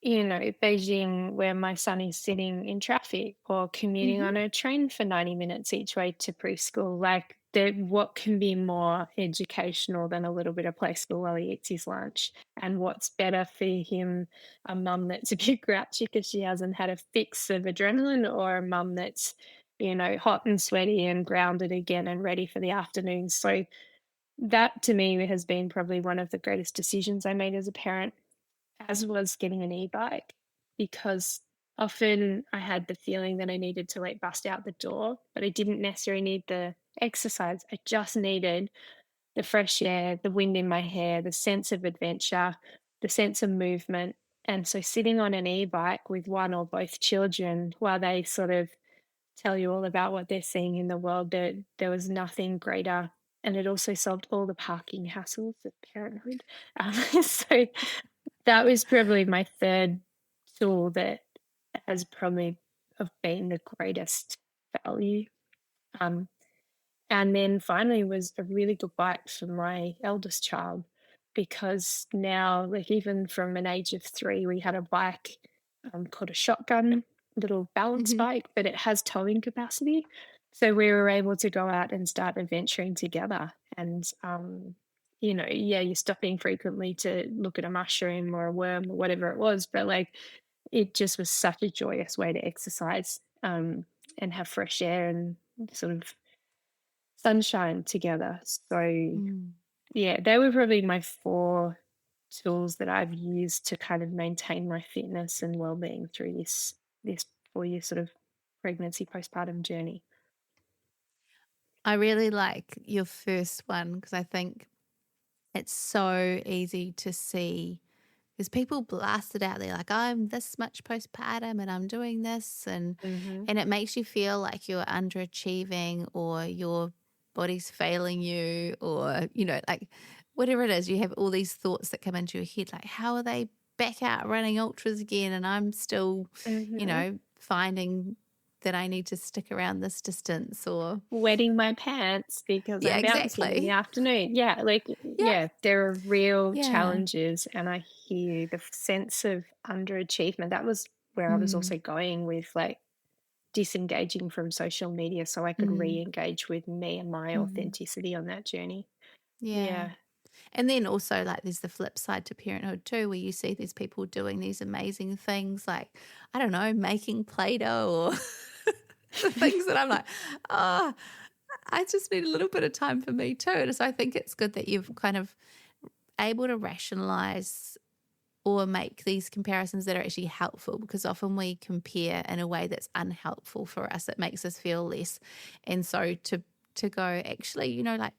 Speaker 3: Beijing, where my son is sitting in traffic, or commuting
Speaker 2: Mhm.
Speaker 3: on a train for 90 minutes each way to preschool. Like, what can be more educational than a little bit of play school while he eats his lunch? And what's better for him, a mum that's a bit grouchy because she hasn't had a fix of adrenaline, or a mum that's, hot and sweaty and grounded again and ready for the afternoon? So that to me has been probably one of the greatest decisions I made as a parent, as was getting an e-bike, because often I had the feeling that I needed to like bust out the door, but I didn't necessarily need the exercise. I just needed the fresh air, the wind in my hair, the sense of adventure, the sense of movement. And so sitting on an e-bike with one or both children while they sort of tell you all about what they're seeing in the world, there was nothing greater. And it also solved all the parking hassles of parenthood. So that was probably my third tool that has probably of been the greatest value. Um, and then finally was a really good bike for my eldest child, because now, like, even from an age of 3, we had a bike called a shotgun, little balance
Speaker 2: Mhm.
Speaker 3: bike, but it has towing capacity. So we were able to go out and start adventuring together. And, you're stopping frequently to look at a mushroom or a worm or whatever it was, but like, it just was such a joyous way to exercise, and have fresh air and sort of sunshine together. So
Speaker 2: Mm.
Speaker 3: yeah, they were probably my 4 tools that I've used to kind of maintain my fitness and well-being through this 4-year sort of pregnancy postpartum journey.
Speaker 2: I really like your first one, because I think it's so easy to see, because people blast it out there like, I'm this much postpartum and I'm doing this, and
Speaker 3: Mm-hmm.
Speaker 2: it makes you feel like you're underachieving, or your body's failing you, or like whatever it is, you have all these thoughts that come into your head, like, how are they back out running ultras again and I'm still
Speaker 3: Mm-hmm.
Speaker 2: finding that I need to stick around this distance, or
Speaker 3: Wetting my pants because
Speaker 2: yeah,
Speaker 3: I'm bouncing in the
Speaker 2: exactly.
Speaker 3: afternoon. Yeah, like,
Speaker 2: Yeah.
Speaker 3: yeah, there are real
Speaker 2: Yeah.
Speaker 3: challenges, and I hear the sense of underachievement. That was where I was
Speaker 2: Mm.
Speaker 3: also going with, like, disengaging from social media so I could re-engage with me and my authenticity on that journey.
Speaker 2: Yeah. And then also, like, there's the flip side to parenthood too, where you see these people doing these amazing things like, I don't know, making Play-Doh or the things that I'm like, oh, I just need a little bit of time for me too. And so I think it's good that you've kind of able to rationalize or make these comparisons that are actually helpful, because often we compare in a way that's unhelpful for us. It makes us feel less. And so to go, actually, you know, like,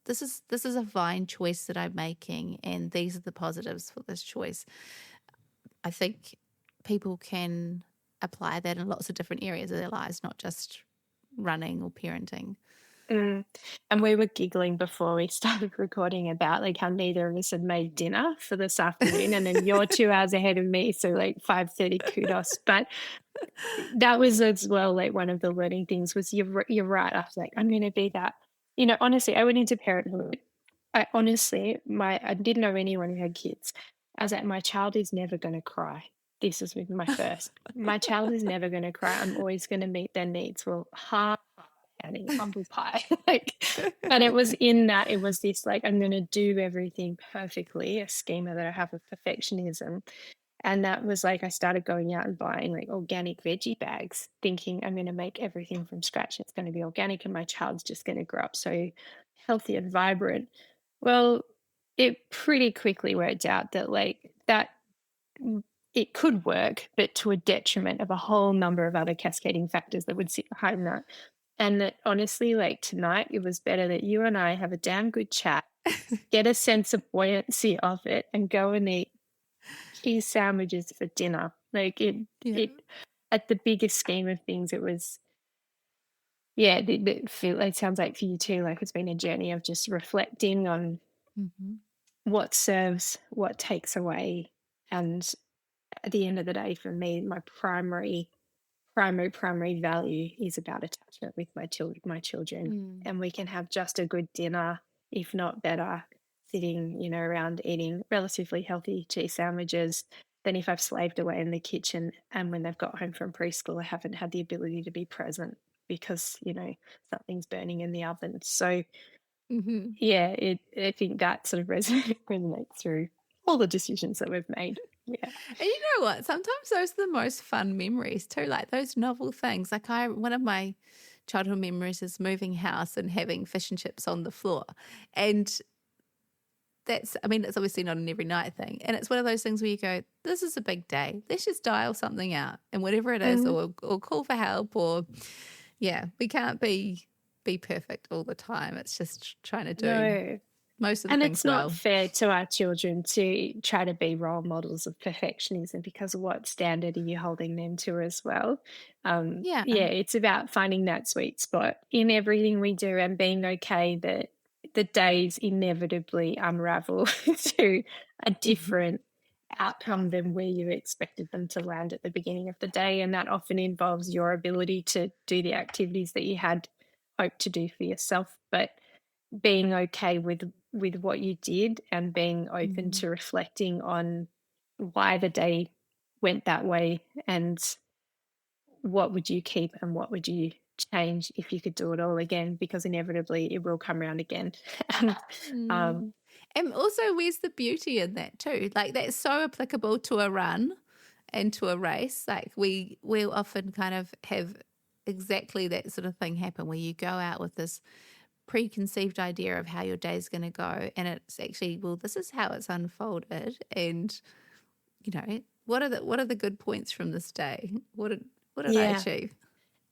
Speaker 2: this is a fine choice that I'm making, and these are the positives for this choice. I think people can apply that in lots of different areas of their lives, not just running or parenting.
Speaker 3: And we were giggling before we started recording about like how neither of us had made dinner for this afternoon, and then you're 2 hours ahead of me, so like 5:30 kudos. But that was as well like one of the learning things was you're right. I was like, I'm going to be that. You know, honestly, I went into parenthood. I didn't know anyone who had kids. I was like, my child is never going to cry. This is with my first. My child is never going to cry. I'm always going to meet their needs. Well, Hanny, humble pie. But it was in that, it was this like, I'm going to do everything perfectly, a schema that I have of perfectionism. And that was like, I started going out and buying like organic veggie bags, thinking I'm going to make everything from scratch. It's going to be organic and my child's just going to grow up so healthy and vibrant. Well, it pretty quickly worked out that it could work, but to a detriment of a whole number of other cascading factors that would sit behind that. And that honestly, like tonight, it was better that you and I have a damn good chat, get a sense of buoyancy of it, and go and eat cheese sandwiches for dinner. Like it at the biggest scheme of things, it was, it sounds like for you too, like it's been a journey of just reflecting on what serves, what takes away. And at the end of the day, for me, my primary value is about attachment with my children. And we can have just a good dinner, if not better, sitting, you know, around eating relatively healthy cheese sandwiches than if I've slaved away in the kitchen and when they've got home from preschool, I haven't had the ability to be present because, you know, something's burning in the oven. So I think that sort of resonates through all the decisions that we've made. Yeah.
Speaker 2: And you know what? Sometimes those are the most fun memories too, like those novel things. Like one of my childhood memories is moving house and having fish and chips on the floor. And it's obviously not an every night thing. And it's one of those things where you go, this is a big day. Let's just dial something out. And whatever it is, or call for help, or we can't be perfect all the time. It's just trying to do most of the things well.
Speaker 3: And it's not fair to our children to try to be role models of perfectionism, because what standard are you holding them to as well? It's about finding that sweet spot in everything we do and being okay that the days inevitably unravel to a different outcome than where you expected them to land at the beginning of the day. And that often involves your ability to do the activities that you had hoped to do for yourself, but being okay with what you did and being open to reflecting on why the day went that way and what would you keep and what would you change if you could do it all again, because inevitably it will come around again.
Speaker 2: And also, where's the beauty in that too? Like, that's so applicable to a run and to a race. Like, we'll often kind of have exactly that sort of thing happen where you go out with this preconceived idea of how your day's going to go, and it's actually, well, this is how it's unfolded, and you know, what are the good points from this day? What did I achieve?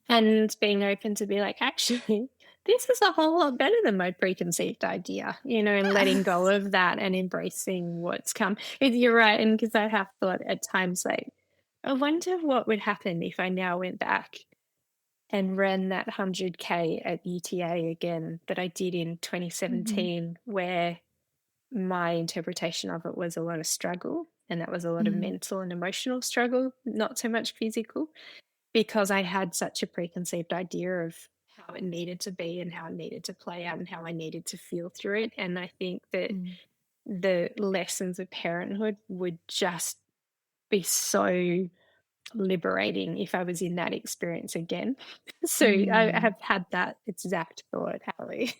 Speaker 3: And being open to be like, actually, this is a whole lot better than my preconceived idea, you know, and letting go of that and embracing what's come. You're right, and because I have thought at times like, I wonder what would happen if I now went back and ran that 100K at UTA again that I did in 2017, where my interpretation of it was a lot of struggle, and that was a lot of mental and emotional struggle, not so much physical, because I had such a preconceived idea of how it needed to be and how it needed to play out and how I needed to feel through it. And I think that the lessons of parenthood would just be so liberating if I was in that experience again. So I have had that exact thought, Hallie.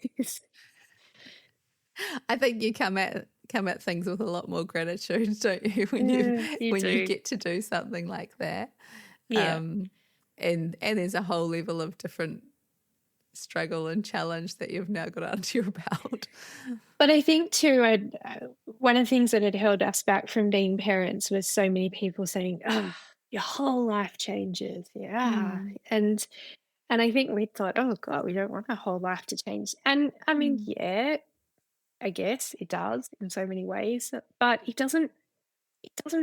Speaker 2: I think you come at things with a lot more gratitude, don't you, when you get to do something like that?
Speaker 3: Yeah.
Speaker 2: And there's a whole level of different struggle and challenge that you've now got under your belt.
Speaker 3: But I think too, one of the things that had held us back from being parents was so many people saying, "Oh, your whole life changes." Yeah. And I think we thought, "Oh God, we don't want our whole life to change." And I mean, yeah, I guess it does in so many ways, but it doesn't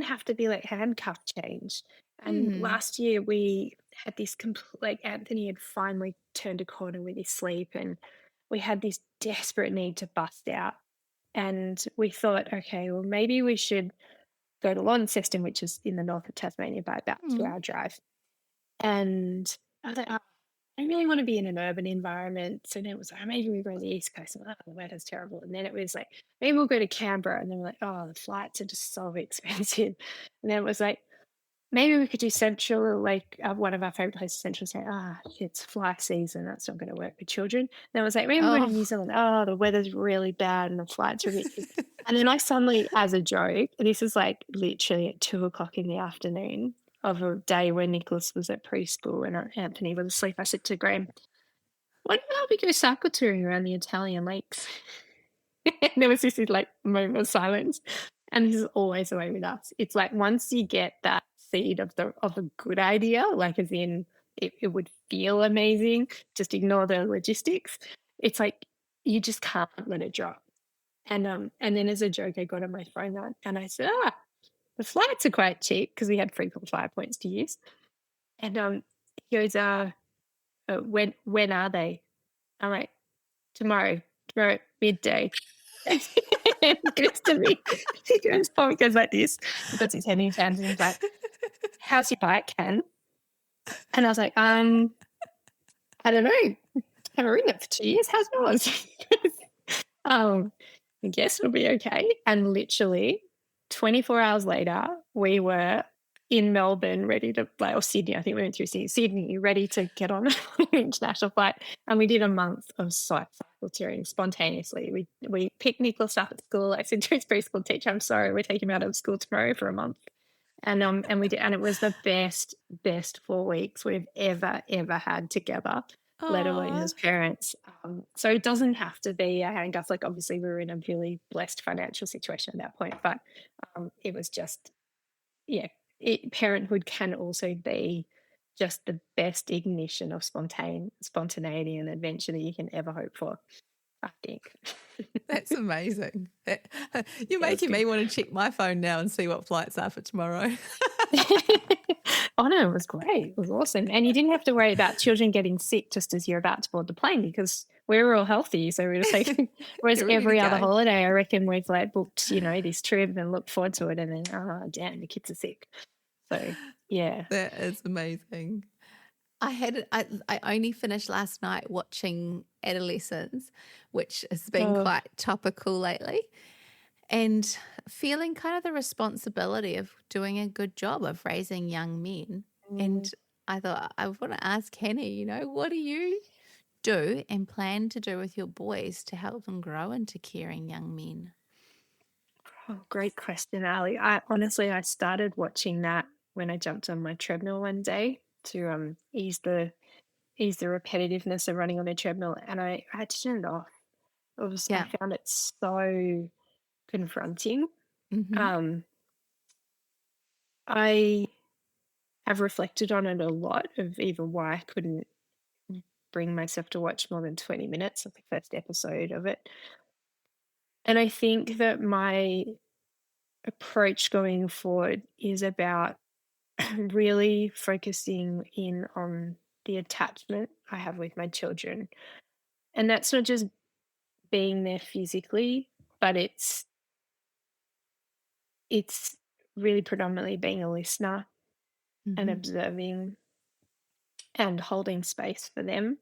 Speaker 3: have to be like handcuff change. And last year we had this like Anthony had finally turned a corner with his sleep, and we had this desperate need to bust out. And we thought, okay, well, maybe we should go to Launceston, which is in the north of Tasmania by about 2-hour drive. And I was like, oh, I really want to be in an urban environment. So then it was like, maybe we go to the East Coast. And, the weather's terrible. And then it was like, maybe we'll go to Canberra. And then we're like, oh, the flights are just so expensive. And then it was like, maybe we could do Central, like one of our favourite places, Central, say, it's fly season. That's not going to work with children. Then I was like, maybe we'll go to New Zealand. Oh, the weather's really bad and the flights are ridiculous. And then I suddenly, as a joke, this is like literally at 2:00 in the afternoon of a day when Nicholas was at preschool and Anthony was asleep, I said to Graham, why don't we go cycle touring around the Italian lakes? And there was this like moment of silence. And this is always the way with us. It's like once you get that seed of a good idea, like as in it would feel amazing, just ignore the logistics. It's like you just can't let it drop. And then as a joke, I got on my phone and I said, the flights are quite cheap because we had 3.5 points to use. And he goes, when are they? I'm like, tomorrow midday. And he goes to me, Paul goes like this, he puts his head in his hands and he's like, how's your bike, Ken? And I was like, I don't know. I haven't ridden it for 2 years. How's yours? I guess it'll be okay. And literally 24 hours later, we were in Melbourne ready to fly, or Sydney, I think we went through Sydney, ready to get on an international flight. And we did a month of cycle touring spontaneously. We picked Nicholas up at school. I said to his preschool teacher, I'm sorry, we're taking him out of school tomorrow for a month. And we did, and it was the best 4 weeks we've ever had together, let alone as parents. So it doesn't have to be a handcuff. Like obviously we were in a really blessed financial situation at that point, but it was just, parenthood can also be just the best ignition of spontaneity and adventure that you can ever hope for, I think.
Speaker 2: That's amazing. You're making me want to check my phone now and see what flights are for tomorrow.
Speaker 3: Oh no, it was great. It was awesome. And you didn't have to worry about children getting sick just as you're about to board the plane because we were all healthy. So we were just like, whereas every other holiday, I reckon we've like booked, this trip and looked forward to it. And then, damn, the kids are sick. So yeah.
Speaker 2: That is amazing. I only finished last night watching Adolescents, which has been quite topical lately, and feeling kind of the responsibility of doing a good job of raising young men. And I thought I want to ask Hanny, what do you do and plan to do with your boys to help them grow into caring young men?
Speaker 3: Oh, great question, Ali. I started watching that when I jumped on my treadmill one day to ease the repetitiveness of running on a treadmill, and I had to turn it off. I found it so confronting. I have reflected on it a lot of even why I couldn't bring myself to watch more than 20 minutes of the first episode of it. And I think that my approach going forward is about really focusing in on the attachment I have with my children. And that's not just being there physically, but it's really predominantly being a listener and observing and holding space for them.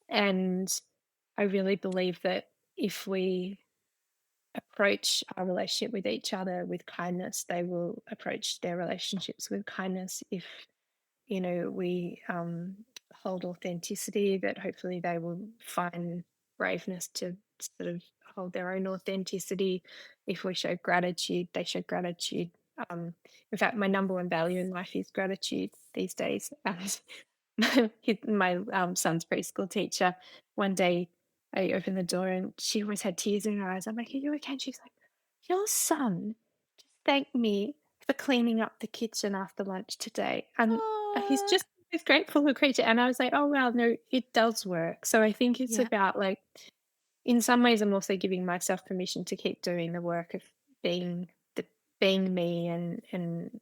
Speaker 3: And I really believe that if we approach our relationship with each other with kindness, they will approach their relationships with kindness. If we hold authenticity, that hopefully they will find braveness to sort of hold their own authenticity. If we show gratitude, they show gratitude. In fact, my number one value in life is gratitude these days. My son's preschool teacher, one day I opened the door and she always had tears in her eyes. I'm like, "Are you okay?" And she's like, "Your son just thanked me for cleaning up the kitchen after lunch today. And he's
Speaker 2: Oh,
Speaker 3: just this grateful little creature." And I was like, "Oh, wow, no, it does work." So I think it's
Speaker 2: yeah.
Speaker 3: about like, in some ways, I'm also giving myself permission to keep doing the work of being being me, and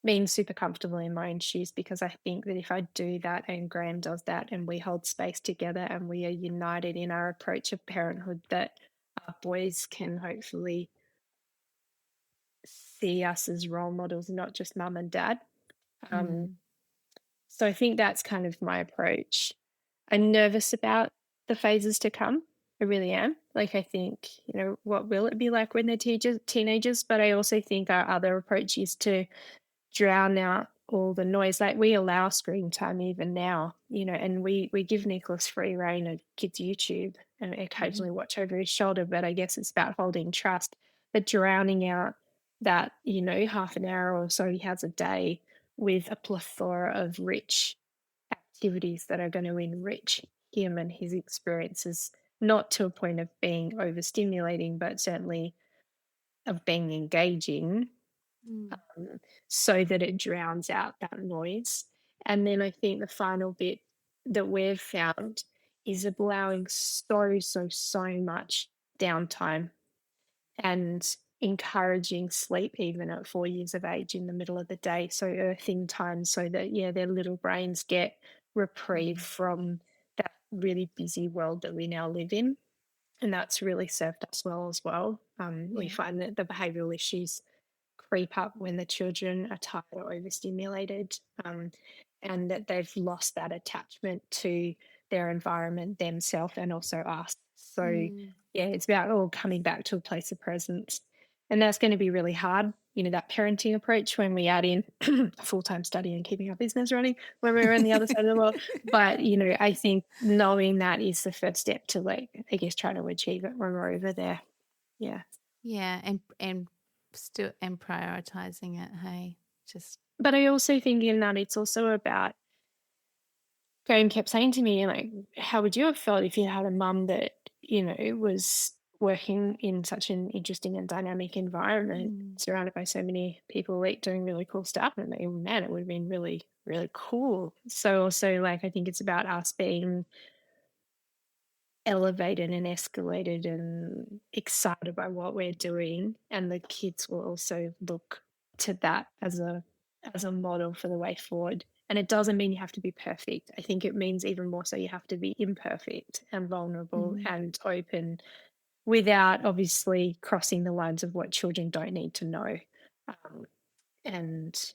Speaker 3: being super comfortable in my own shoes, because I think that if I do that and Graham does that and we hold space together and we are united in our approach of parenthood, that our boys can hopefully see us as role models, not just mum and dad. Um,
Speaker 2: Mm.
Speaker 3: so I think that's kind of my approach. I'm nervous about the phases to come. I really am. Like, I think, what will it be like when they're teenagers? But I also think our other approach is to drown out all the noise. Like, we allow screen time even now, and we give Nicholas free reign of kids' YouTube and occasionally watch over his shoulder. But I guess it's about holding trust, but drowning out that, half an hour or so he has a day with a plethora of rich activities that are going to enrich him and his experiences, not to a point of being overstimulating, but certainly of being engaging,
Speaker 2: Mm.
Speaker 3: so that it drowns out that noise. And then I think the final bit that we've found is allowing so much downtime and encouraging sleep even at 4 years of age in the middle of the day. So earthing time, so that, their little brains get reprieve from that really busy world that we now live in. And that's really served us well as well. We
Speaker 2: Yeah.
Speaker 3: find that the behavioural issues creep up when the children are tired or overstimulated, and that they've lost that attachment to their environment, themselves, and also us. So,
Speaker 2: Mm.
Speaker 3: yeah, it's about all coming back to a place of presence. And that's going to be really hard, that parenting approach, when we add in a full-time study and keeping our business running when we're on the other side of the world. But, I think knowing that is the first step to, like, I guess, trying to achieve it when we're over there. Yeah.
Speaker 2: Yeah, and still and prioritizing it. Hey, just
Speaker 3: But I also think in that it's also about, Graham kept saying to me, like, how would you have felt if you had a mum that, was working in such an interesting and dynamic environment, surrounded by so many people, like, doing really cool stuff? And man, it would have been really, really cool. So also, like, I think it's about us being elevated and escalated and excited by what we're doing, and the kids will also look to that as a model for the way forward. And it doesn't mean you have to be perfect. I think it means even more so you have to be imperfect and vulnerable and open, without obviously crossing the lines of what children don't need to know. And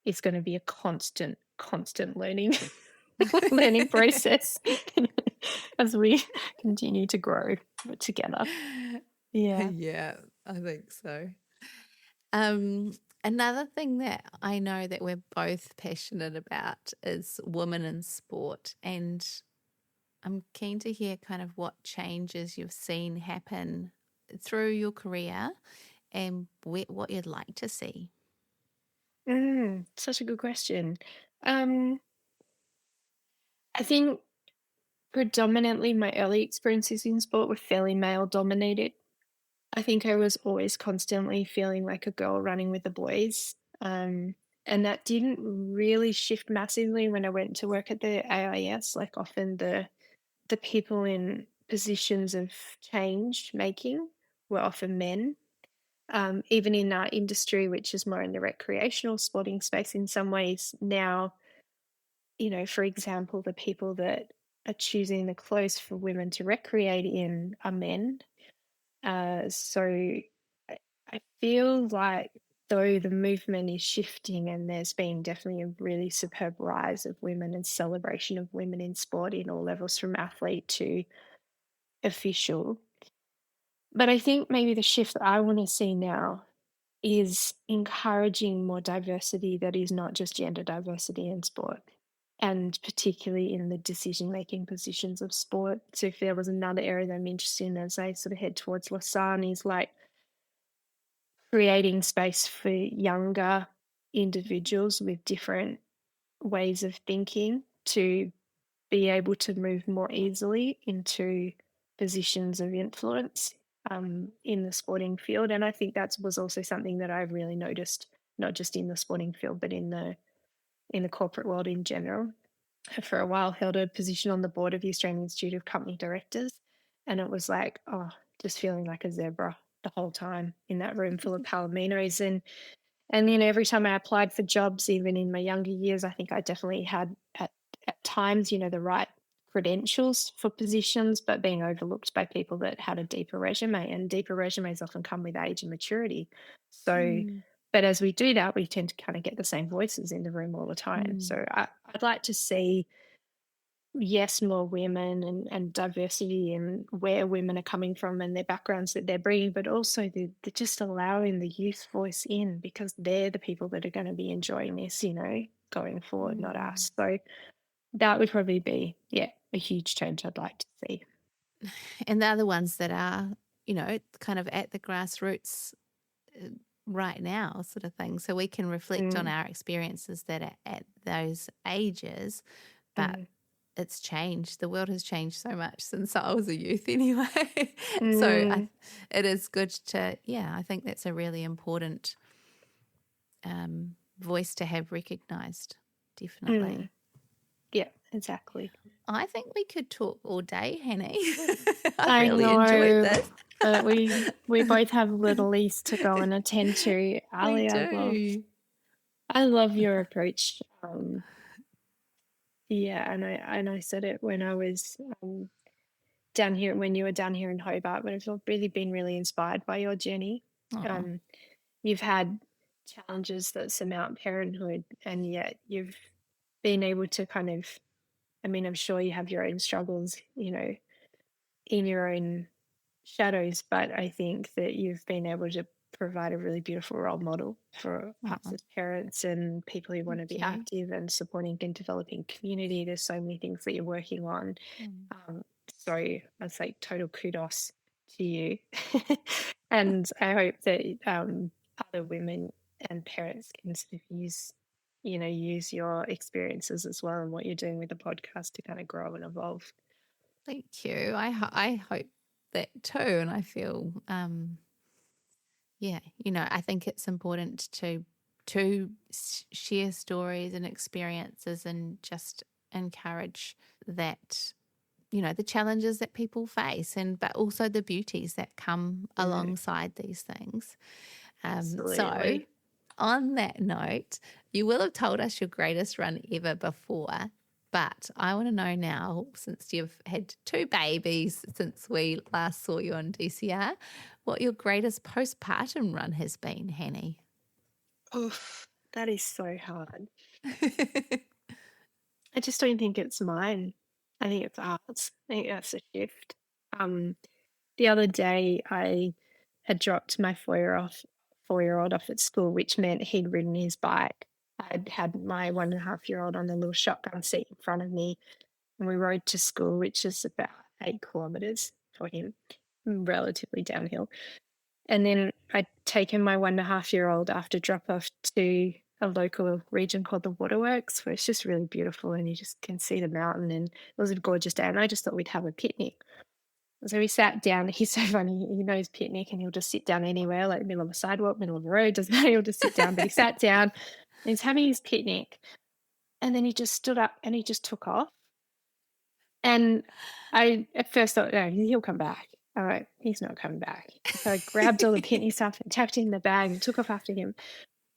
Speaker 3: it's going to be a constant learning learning process as we continue to grow together. Yeah.
Speaker 2: yeah, I think so. Another thing that I know that we're both passionate about is women in sport, and I'm keen to hear kind of what changes you've seen happen through your career and what you'd like to see.
Speaker 3: Such a good question. I think predominantly my early experiences in sport were fairly male dominated. I think I was always constantly feeling like a girl running with the boys. And that didn't really shift massively when I went to work at the AIS. Like, often the people in positions of change making were often men. Even in our industry, which is more in the recreational sporting space in some ways now, for example, the people that are choosing the clothes for women to recreate in are men. So I feel like, though the movement is shifting and there's been definitely a really superb rise of women and celebration of women in sport in all levels, from athlete to official. But I think maybe the shift that I want to see now is encouraging more diversity that is not just gender diversity in sport, and particularly in the decision-making positions of sport. So if there was another area that I'm interested in as I sort of head towards Lausanne is like creating space for younger individuals with different ways of thinking to be able to move more easily into positions of influence in the sporting field. And I think that was also something that I've really noticed, not just in the sporting field, but in the corporate world in general. I, for a while, held a position on the board of the Australian Institute of Company Directors, and it was like, oh, just feeling like a zebra the whole time in that room full of palominos. And every time I applied for jobs, even in my younger years, I think I definitely had at times, the right credentials for positions, but being overlooked by people that had a deeper resume. And deeper resumes often come with age and maturity. So, but as we do that, we tend to kind of get the same voices in the room all the time. So I'd like to see, yes, more women and diversity in where women are coming from and their backgrounds that they're bringing, but also the just allowing the youth voice in, because they're the people that are going to be enjoying this, going forward, not us. So that would probably be, a huge change I'd like to see.
Speaker 2: And they're the ones that are, kind of at the grassroots right now sort of thing. So we can reflect on our experiences that are at those ages, but it's changed. The world has changed so much since I was a youth anyway. So it is good to, I think that's a really important voice to have recognised, definitely.
Speaker 3: Yeah, exactly.
Speaker 2: I think we could talk all day, Hanny.
Speaker 3: I
Speaker 2: really
Speaker 3: know,
Speaker 2: enjoyed this.
Speaker 3: But we both have littlelies to go and attend to. Ali, I love your approach. And I said it when I was down here, when you were down here in Hobart, but I've really been really inspired by your journey. You've had challenges that surmount parenthood, and yet you've been able to kind of, I'm sure you have your own struggles, in your own shadows, but I think that you've been able to provide a really beautiful role model for us as parents and people who want to be active and supporting and developing community. There's so many things that you're working on. So I say total kudos to you. And I hope that other women and parents can sort of use your experiences as well and what you're doing with the podcast to kind of grow and evolve.
Speaker 2: Thank you. I hope that too. And I feel, I think it's important to share stories and experiences and just encourage that, the challenges that people face but also the beauties that come alongside these things. So on that note, you will have told us your greatest run ever before, but I want to know now, since you've had 2 babies since we last saw you on DCR, what your greatest postpartum run has been, Hanny.
Speaker 3: Oof, that is so hard. I just don't think it's mine. I think it's ours. I think that's a shift. The other day I had dropped my 4-year-old off at school, which meant he'd ridden his bike. I'd had my 1.5-year-old on the little shotgun seat in front of me, and we rode to school, which is about 8 kilometres for him, relatively downhill. And then I'd taken my 1.5-year-old after drop off to a local region called the Waterworks, where it's just really beautiful and you just can see the mountain, and it was a gorgeous day, and I just thought we'd have a picnic. So we sat down. He's so funny. He knows picnic and he'll just sit down anywhere, like middle of a sidewalk, middle of a road, doesn't matter. He'll just sit down. But he sat down and he's having his picnic. And then he just stood up and he just took off. And I at first thought, no, he'll come back. All right, he's not coming back. So I grabbed all the picnic stuff and tucked it in the bag and took off after him.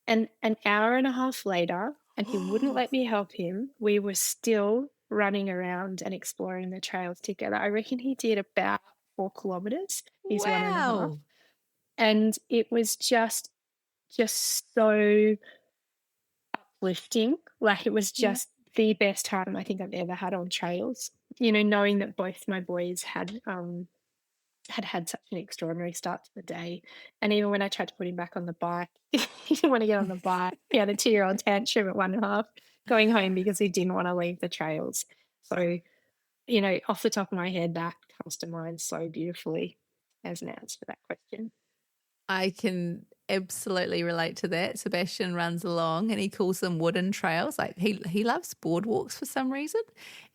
Speaker 3: And an hour and a half later, and he wouldn't let me help him, we were still running around and exploring the trails together. I reckon he did about 4 kilometres. He's 1.5. And it was just so uplifting. Like, it was just the best time I think I've ever had on trails. Knowing that both my boys had had such an extraordinary start to the day. And even when I tried to put him back on the bike, he didn't want to get on the bike. He had a 2-year-old tantrum at 1.5, going home because he didn't want to leave the trails. So, off the top of my head, that comes to mind so beautifully as an answer to that question.
Speaker 2: I can absolutely relate to that. Sebastian runs along and he calls them wooden trails. Like he loves boardwalks for some reason.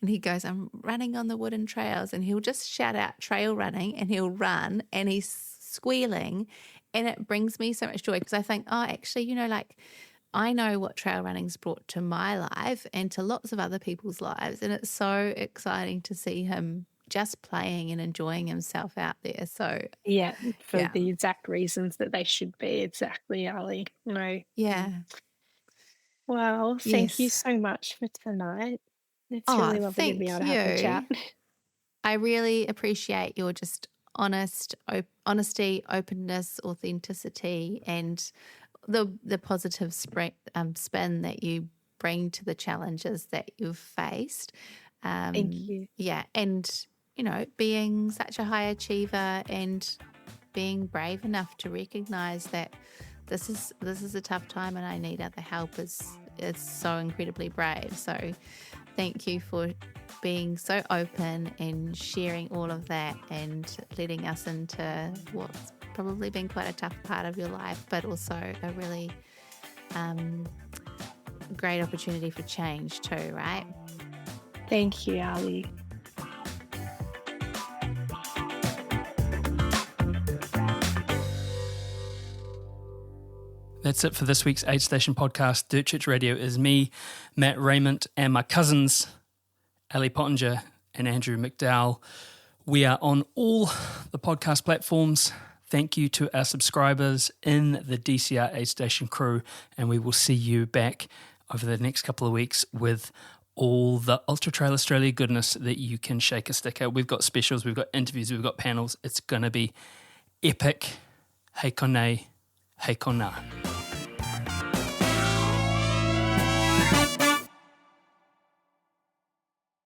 Speaker 2: And he goes, I'm running on the wooden trails. And he'll just shout out trail running and he'll run and he's squealing. And it brings me so much joy because I think, oh, actually, I know what trail running's brought to my life and to lots of other people's lives. And it's so exciting to see him just playing and enjoying himself out there. So
Speaker 3: yeah, for the exact reasons that they should be. Exactly, Ali. No.
Speaker 2: Yeah.
Speaker 3: Well, thank you so much for tonight. It's really lovely to be able to have a chat.
Speaker 2: I really appreciate your just honesty, openness, authenticity, and the positive spin that you bring to the challenges that you've faced.
Speaker 3: Thank you.
Speaker 2: Yeah, and being such a high achiever and being brave enough to recognise that this is a tough time and I need other help is so incredibly brave. So thank you for being so open and sharing all of that and letting us into what's probably been quite a tough part of your life, but also a really great opportunity for change too, right?
Speaker 3: Thank you, Ali.
Speaker 1: That's it for this week's Aidstation Podcast. Dirt Church Radio is me, Matt Raymond, and my cousins, Ali Pottinger and Andrew McDowell. We are on all the podcast platforms. Thank you to our subscribers in the DCR Aidstation crew, and we will see you back over the next couple of weeks with all the Ultra Trail Australia goodness that you can shake a stick at. We've got specials, we've got interviews, we've got panels. It's going to be epic. Hei konei, hei kona.